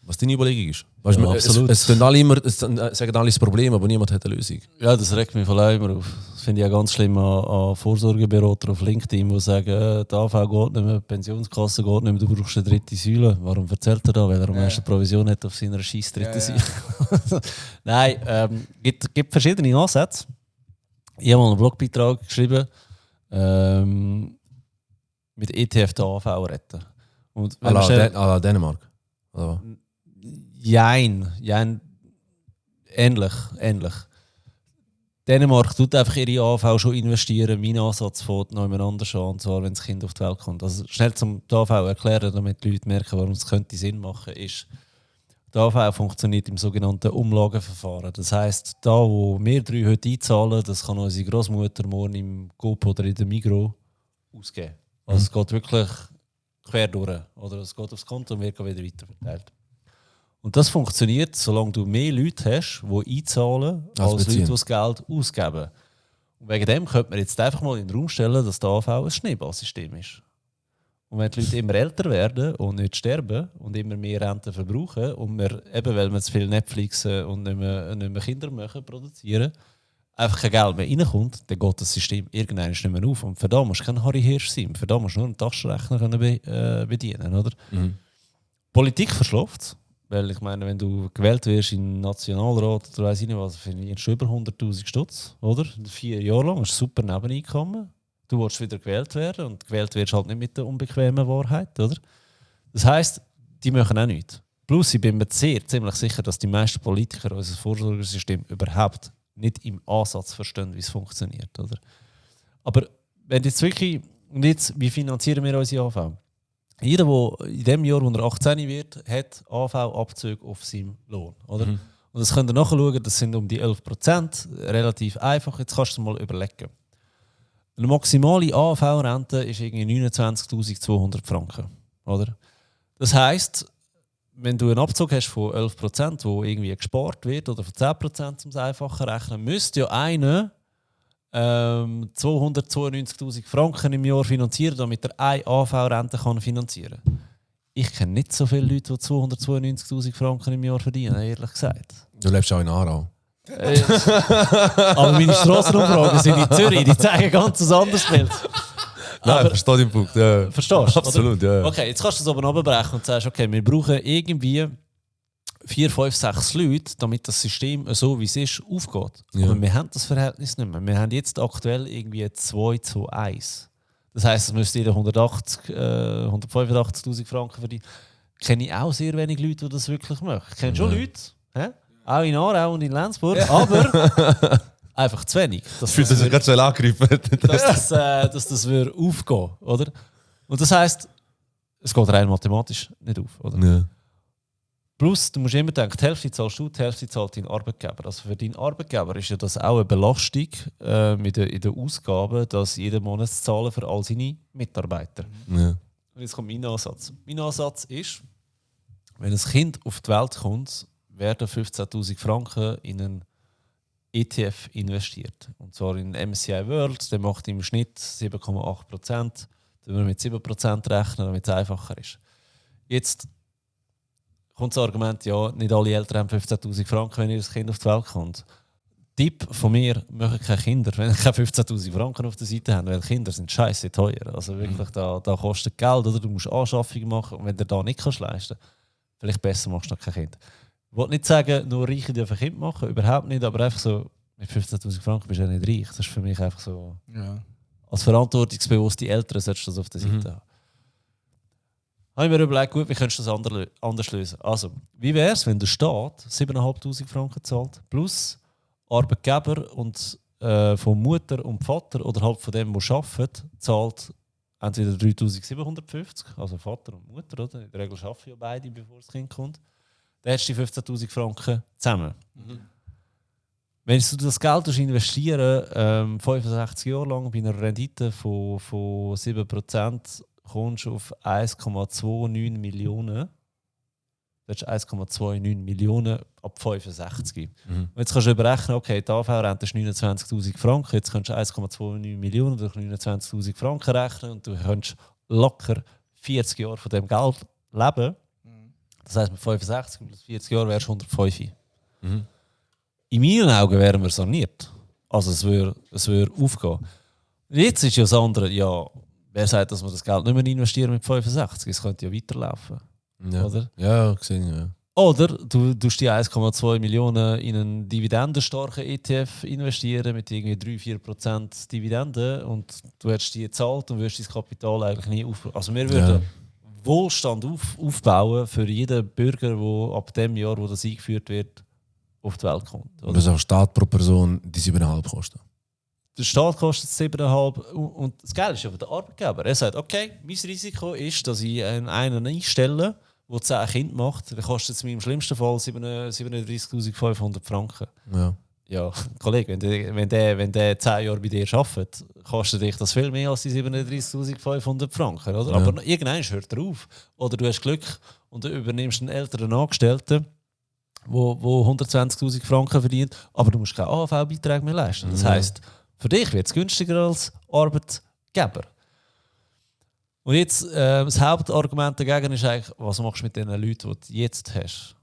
Was deine Überlegung ist? Weißt, Ja, absolut. Es sagen alle das Problem, aber niemand hat eine Lösung. Ja, das regt mich voll immer auf. Das finde ich ja ganz schlimm an Vorsorgeberater auf LinkedIn, die sagen, die AV geht nicht mehr, die Pensionskasse geht nicht mehr, du brauchst eine dritte Säule. Warum erzählt er da? Weil er am meisten Provision hat auf seiner scheiß dritten Säule. Nein, gibt verschiedene Ansätze. Ich habe mal einen Blogbeitrag geschrieben, mit ETF der AV retten. Und à la Dänemark. Oder? Jein, ähnlich. Dänemark tut einfach ihre AV schon investieren. Mein Ansatz fängt noch jemand anders an, und zwar, wenn das Kind auf die Welt kommt. Also schnell zum AV erklären, damit die Leute merken, warum es könnte Sinn machen, ist, die AV funktioniert im sogenannten Umlageverfahren. Das heisst, da wo wir 3 heute einzahlen, das kann unsere Großmutter morgen im Coop oder in der Migros ausgeben. Also es geht wirklich quer durch. Oder es geht aufs Konto und wird wieder weiterverteilt. Und das funktioniert, solange du mehr Leute hast, die einzahlen, als Leute, die das Geld ausgeben. Und wegen dem könnte man jetzt einfach mal in den Raum stellen, dass die AV ein Schneeballsystem ist. Und wenn die Leute immer älter werden und nicht sterben und immer mehr Renten verbrauchen und wir, eben weil wir zu viel Netflix und nicht mehr Kinder machen, produzieren, einfach kein Geld mehr reinkommt, dann geht das System irgendwann nicht mehr auf. Und für da musst du kein Harry Hirsch sein. Für da musst du nur einen Taschenrechner bedienen. Oder? Politik verschläft. Weil ich meine, wenn du gewählt wirst in den Nationalrat oder weiss ich nicht was, verdienst du über 100'000 Stutz, oder? 4 Jahre lang hast du super Nebeneinkommen. Du willst wieder gewählt werden und gewählt wirst halt nicht mit der unbequemen Wahrheit, oder? Das heisst, die machen auch nichts. Plus, ich bin mir ziemlich sicher, dass die meisten Politiker unser Vorsorgesystem überhaupt nicht im Ansatz verstehen, wie es funktioniert, oder? Aber wenn jetzt wirklich, und jetzt, wie finanzieren wir unsere AV? Jeder, der in dem Jahr, wo er 18 wird, hat AV-Abzüge auf seinem Lohn. Oder? Und das könnt ihr nachschauen, das sind um die 11%. Relativ einfach. Jetzt kannst du dir mal überlegen. Eine maximale AV-Rente ist irgendwie 29'200 Franken. Oder? Das heisst, wenn du einen Abzug hast von 11%, wo irgendwie gespart wird, oder von 10%, um es einfacher zu rechnen, müsste ja einer 292'000 Franken im Jahr finanzieren, damit er eine AV-Rente finanzieren kann. Ich kenne nicht so viele Leute, die 292'000 Franken im Jahr verdienen, ehrlich gesagt. Du lebst auch in Aarau. Aber meine Strassenumfragen sind in Zürich, die zeigen ganz ein anderes Bild. Nein, ich verstehe den Punkt. Ja. Verstehst du? Absolut, ja. Okay, jetzt kannst du es aber runterbrechen und sagst, okay, wir brauchen irgendwie 4, 5, 6 Leute, damit das System so wie es ist, aufgeht. Ja. Aber wir haben das Verhältnis nicht mehr. Wir haben jetzt aktuell irgendwie 2 zu 1. Das heisst, es müsste jeder 185'000 Franken verdienen. Ich kenne auch sehr wenig Leute, die das wirklich machen. Ich kenne schon Leute, auch in Aarau und in Lenzburg, aber einfach zu wenig. Fühlt sich gerade schnell angegriffen. dass das würde aufgehen, oder? Und das heisst, es geht rein mathematisch nicht auf, oder? Ja. Plus, du musst immer denken, die Hälfte zahlst du, die Hälfte zahlt dein Arbeitgeber. Also für deinen Arbeitgeber ist ja das auch eine Belastung in den Ausgaben, dass jeden Monat zahlen für all seine Mitarbeiter. Ja. Und jetzt kommt mein Ansatz. Mein Ansatz ist, wenn ein Kind auf die Welt kommt, werden 15'000 Franken in einen ETF investiert. Und zwar in MSCI World, der macht im Schnitt 7,8%. Da müssen wir mit 7% rechnen, damit es einfacher ist. Jetzt kommt das Argument, ja, nicht alle Eltern haben 15'000 Franken, wenn ihr Kind auf die Welt kommt. Tipp von mir, machen keine Kinder, wenn ihr keine 15'000 Franken auf der Seite habt, weil Kinder sind scheiße teuer. Also wirklich, da kostet Geld, oder du musst Anschaffungen machen, und wenn du da nicht kannst leisten, vielleicht besser machst du noch kein Kind. Ich will nicht sagen, nur Reiche dürfen Kind machen, überhaupt nicht, aber einfach so, mit 15'000 Franken bist du ja nicht reich. Das ist für mich einfach so, als verantwortungsbewusste Eltern solltest du das auf der Seite haben. Habe ich mir überlegt, gut, wie könntest du das anders lösen? Also, wie wäre es, wenn der Staat 7'500 Franken zahlt, plus Arbeitgeber und von Mutter und Vater oder halt von dem, der arbeitet, zahlt entweder 3'750, also Vater und Mutter, oder? In der Regel arbeiten ja beide, bevor das Kind kommt. Dann hättest du die 15'000 Franken zusammen. Wenn du das Geld investieren 65 Jahre lang bei einer Rendite von 7%, kommst du auf 1,29 Millionen. Das ist 1,29 Millionen ab 65. Und jetzt kannst du überrechnen, okay, die AV-Rente ist 29'000 Franken, jetzt kannst du 1,29 Millionen durch 29'000 Franken rechnen und du kannst locker 40 Jahre von dem Geld leben. Das heisst, mit 65 plus 40 Jahren wärst du 105. In meinen Augen wären wir saniert. Also es würde aufgehen. Jetzt ist ja das andere, ja, wer sagt, dass wir das Geld nicht mehr investieren mit 65? Es könnte ja weiterlaufen. Ja. Oder? Ja, gesehen, ja. Oder du tust die 1,2 Millionen in einen dividendenstarken ETF investieren mit irgendwie 3-4% Dividende und du hättest die gezahlt und wirst dein Kapital eigentlich nie aufbauen. Also wir würden Wohlstand aufbauen für jeden Bürger, der ab dem Jahr, wo das eingeführt wird, auf die Welt kommt. Und das auch Staat pro Person die 7,5 kosten. Der Staat kostet 7,5 und das Geld ist aber der Arbeitgeber. Er sagt, okay, mein Risiko ist, dass ich einen einstelle, der 10 Kinder macht, dann kostet es mir im schlimmsten Fall 37'500 Franken. Ja. Ja, Kollege, wenn der 10 Jahre bei dir arbeitet, kostet dich das viel mehr als die 37'500 Franken. Oder? Ja. Aber irgendwann hört er auf. Oder du hast Glück und du übernimmst einen älteren Angestellten, wo 120'000 Franken verdient, aber du musst keine AHV-Beiträge mehr leisten. Das heisst, für dich wird es günstiger als Arbeitgeber. Und jetzt, das Hauptargument dagegen ist eigentlich, was machst du mit den Leuten, die du jetzt hast?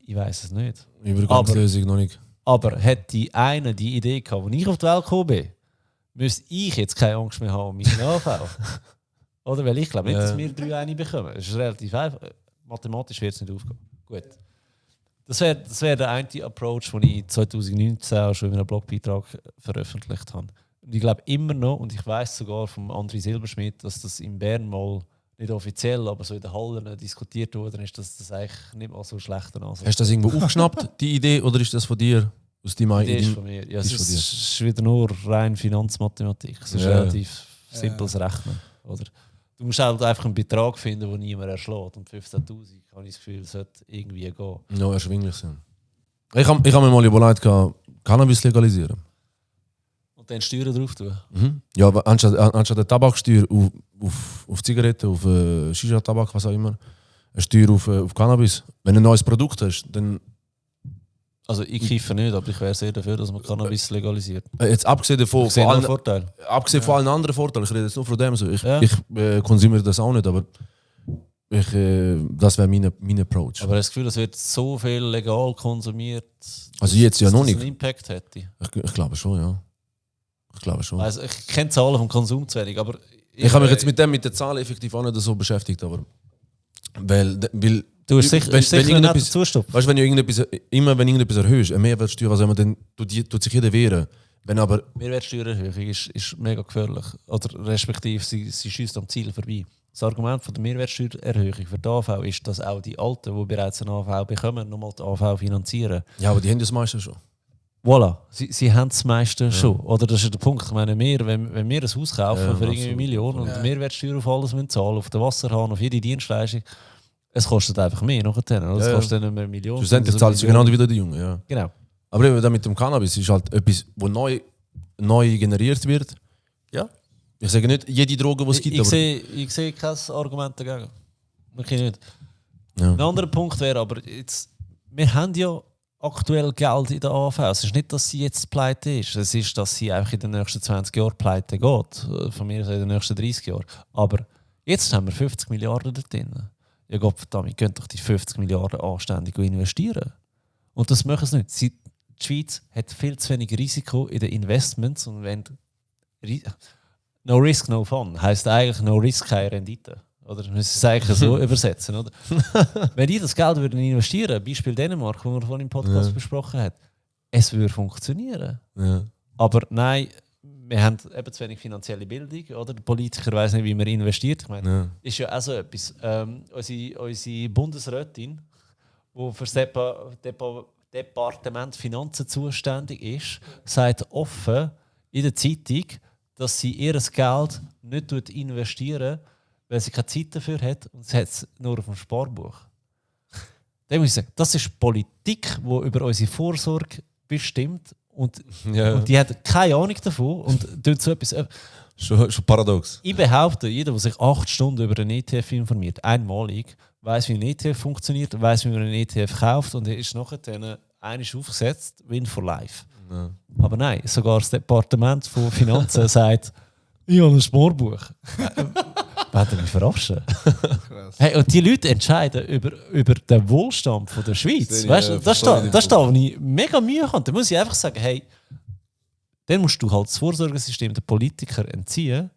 Ich weiß es nicht. Übergangslösung noch nicht. Aber hätte einer die Idee gehabt, als ich auf die Welt gekommen bin, müsste ich jetzt keine Angst mehr haben um meine AHV. Oder? Weil ich glaube nicht, dass wir 3 eine bekommen. Das ist relativ einfach. Mathematisch wird es nicht aufgehen. Gut. Das wär der eine Approach, den ich 2019 auch schon in einem Blogbeitrag veröffentlicht habe. Und ich glaube immer noch, und ich weiß sogar von André Silberschmidt, dass das in Bern mal nicht offiziell, aber so in den Hallen diskutiert worden ist, dass das eigentlich nicht mal so schlecht ist. Hast du das irgendwo aufgeschnappt, die Idee, oder ist das von dir? Aus deinem Die ist von mir. Ja, es ist von dir. ist wieder nur rein Finanzmathematik. Es ist relativ simples Rechnen. Oder? Du musst halt einfach einen Betrag finden, den niemand erschlägt. Und 15'000, habe ich das Gefühl, sollte irgendwie gehen. Ja, erschwinglich sein. Ich hab mir mal überlegt, Cannabis legalisieren. Und dann Steuern drauf tun. Mhm. Ja, aber anstatt der Tabaksteuer auf Zigaretten, auf Shisha-Tabak, was auch immer, eine Steuer auf Cannabis. Wenn du ein neues Produkt hast, dann. Also ich kiffe nicht, aber ich wäre sehr dafür, dass man Cannabis legalisiert. Jetzt abgesehen davon, Ich sehe noch einen Vorteil. abgesehen von allen anderen Vorteilen, ich rede jetzt nur von dem so. Ich Ja. konsumiere das auch nicht, aber das wäre mein Approach. Aber ich habe das Gefühl, es wird so viel legal konsumiert, Also jetzt ja dass noch das nicht. einen Impact hätte. Ich glaube schon, ja. Ich glaube schon. Also ich kenne Zahlen vom Konsum zu wenig, aber Ich habe mich jetzt mit den Zahlen effektiv auch nicht so beschäftigt, aber weil du hast sicher nicht irgendetwas, zustimmen. weißt, wenn irgendetwas erhöhst, eine Mehrwertsteuer, was immer, dann tut sich jeder wehren. Wenn aber Mehrwertsteuererhöhung ist mega gefährlich. Oder respektive sie schießt am Ziel vorbei. Das Argument von der Mehrwertsteuererhöhung für die AV ist, dass auch die Alten, die bereits eine AV bekommen, nochmal die AV finanzieren. ja, aber die haben das meiste schon. Voilà, sie haben das meiste schon. Oder das ist der Punkt. Ich meine, wenn wir ein Haus kaufen für irgendwie 1 Million und Mehrwertsteuer auf alles müssen zahlen, auf den Wasserhahn, auf jede Dienstleistung, es kostet einfach mehr nachher. Oder? Es kostet nicht mehr 1 Million. Schlussendlich zahlt sie genau wieder die Jungen, ja. Genau. Aber eben da mit dem Cannabis ist halt etwas, wo neu generiert wird. Ja. Ich sage nicht jede Droge, die es gibt, aber Ich sehe kein Argument dagegen. Wirklich nicht. ja. Ein anderer Punkt wäre aber, jetzt, wir haben ja aktuell Geld in der AV. Es ist nicht, dass sie jetzt pleite ist. Es ist, dass sie einfach in den nächsten 20 Jahren pleite geht. Von mir aus in den nächsten 30 Jahren. Aber jetzt haben wir 50 Milliarden da drin. Ja Gott verdammt, ihr könnt doch die 50 Milliarden anständig investieren. Und das machen sie nicht. Die Schweiz hat viel zu wenig Risiko in den Investments. Und wenn no risk, no fun heisst eigentlich no risk, keine Rendite. Oder wir müssen es eigentlich so übersetzen. Oder? Wenn die das Geld würden investieren, Beispiel Dänemark, wo wir vorhin im Podcast besprochen haben, es würde funktionieren. Ja. Aber nein, wir haben eben zu wenig finanzielle Bildung. Oder? Der Politiker weiß nicht, wie man investiert. Ich meine, Ja. ist ja auch so etwas. Unsere Bundesrätin, die für das Departement Finanzen zuständig ist, sagt offen in der Zeitung, dass sie ihr Geld nicht investieren, weil sie keine Zeit dafür hat und sie hat es nur auf dem Sparbuch. Dann muss ich sagen, das ist Politik, die über unsere Vorsorge bestimmt und die hat keine Ahnung davon und tut so etwas. Schon paradox. Ich behaupte, jeder, der sich 8 Stunden über einen ETF informiert, einmalig, weiß, wie ein ETF funktioniert, weiß, wie man einen ETF kauft und er ist nachher dann einmal aufgesetzt, Win for Life. Ja. Aber nein, sogar das Departement von Finanzen sagt, ich habe ein Sparbuch. Wollt ihr mich verarschen? Hey, und die Leute entscheiden über den Wohlstand von der Schweiz. Weißt du, das ist da, wo ich mega Mühe habe. Da muss ich einfach sagen, hey, dann musst du halt das Vorsorgesystem der Politiker entziehen.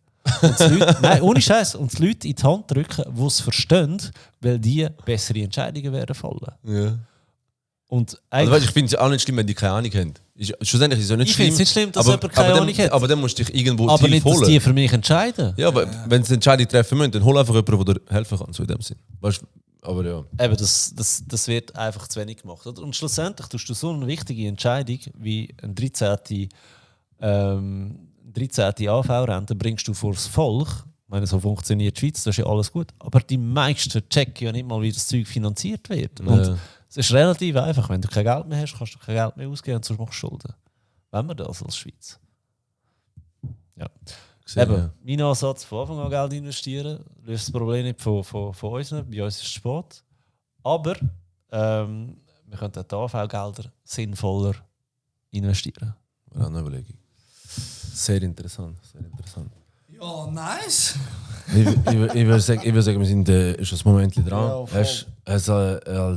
Und die Leute, nein, ohne Scheiß, und die Leute in die Hand drücken, die es verstehen, weil die bessere Entscheidungen werden fallen. Ja. Und Also, weißt, ich finde es auch nicht schlimm, wenn die keine Ahnung haben. Schlussendlich ist es ja nicht ich schlimm. finde es nicht schlimm, dass jemand keine Ahnung hat. Aber dann musst du dich irgendwo aber Hilfe nicht, dass holen. die für mich entscheiden. Ja, aber wenn sie eine Entscheidung treffen müssen, dann hol einfach jemanden, der dir helfen kann, so in dem Sinn. Weißt, aber ja. Eben, das wird einfach zu wenig gemacht. Oder? Und schlussendlich tust du so eine wichtige Entscheidung wie ein 13. 13. AV-Rente bringst du vor das Volk. Ich meine, so funktioniert die Schweiz, das ist ja alles gut. Aber die meisten checken ja nicht mal, wie das Zeug finanziert wird. Und es ist relativ einfach. Wenn du kein Geld mehr hast, kannst du kein Geld mehr ausgeben und sonst machst du Schulden. Wenn wir das als Schweiz. Ja. Eben, Ja. mein Ansatz, von Anfang an Geld investieren, löst das Problem nicht von uns. Bei uns ist es spät. Aber wir könnten die AV-Gelder sinnvoller investieren. Ja, eine Überlegung. Sehr interessant, sehr interessant. Ja, nice. Ich würde sagen, wir sind schon ein Moment dran. Ja, Hast du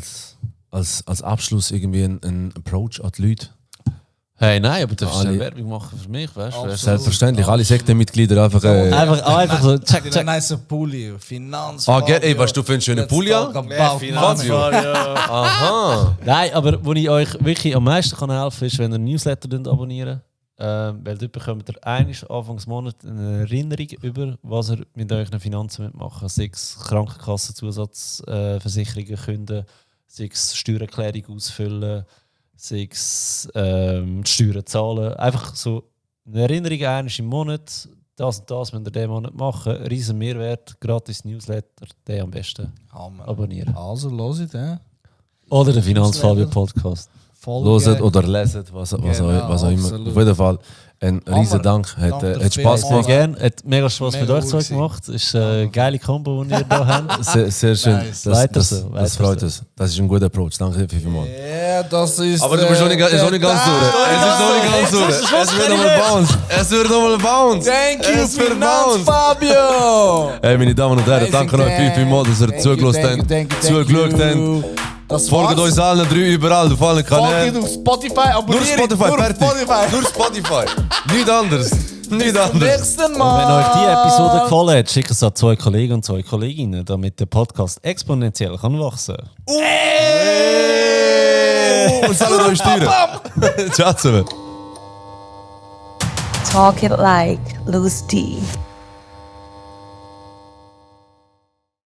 als Abschluss irgendwie einen Approach an die Leute? Hey, nein, aber du darfst Alle- eine Werbung machen für mich, weißt du? Selbstverständlich, alle Sektenmitglieder einfach. Einfach so, check, Ein check. nice Pulli, Finanz. Ey, weißt du, für einen schönen Pulli an? Aha! Nein, aber wo ich euch wirklich am meisten kann helfen kann, ist, wenn ihr einen Newsletter abonnieren. Weil dort bekommt ihr einmal Anfangs Monat eine Erinnerung über, was ihr mit euren Finanzen machen. Sei es Krankenkassenzusatzversicherungen künden, sei es Steuererklärung ausfüllen, sei es die Steuern zahlen. Einfach so eine Erinnerung einmal im Monat. Das und das müsst ihr diesen Monat machen. Riesen Mehrwert, gratis Newsletter, den am besten abonnieren. Also, los it, Oder den Finanzfabio-Podcast. Loset oder leset, was auch immer. absolut. Auf jeden Fall ein riesen Dank. Hat Spaß Sehr gemacht. gerne. Hat mega Spaß Mega mit euch gut zwei gewesen. gemacht. Es ist eine geile Kombo, die ihr hier habt. Sehr schön. Nice. Weiter Das so, weiter das freut uns. Das ist ein guter Approach. Danke vielmals. Ja, das ist. Aber du bist noch nicht ganz durch. Es ist noch nicht ganz durch. Es wird nochmal bounce. Es wird nochmal bounce. Thank you, Es wird Finanz bounce. Fabio! Hey, meine Damen und Herren, Amazing, danke euch vielmals, dass ihr thank zugelassen you, habt, thank you. zugeschaut habt. Das Folgt uns allen 3 überall auf allen Folgt Kanälen. auf Spotify, Nur abonniert Spotify, nur fertig. Spotify. Nur Spotify. Nichts anderes. Nichts Bis zum anderes. nächsten Und Mal. wenn euch diese Episode gefallen hat, schickt es an 2 Kollegen und 2 Kolleginnen, damit der Podcast exponentiell kann wachsen kann. Und zahlen euch Steuern. Ciao zusammen. Talk it like Louis D.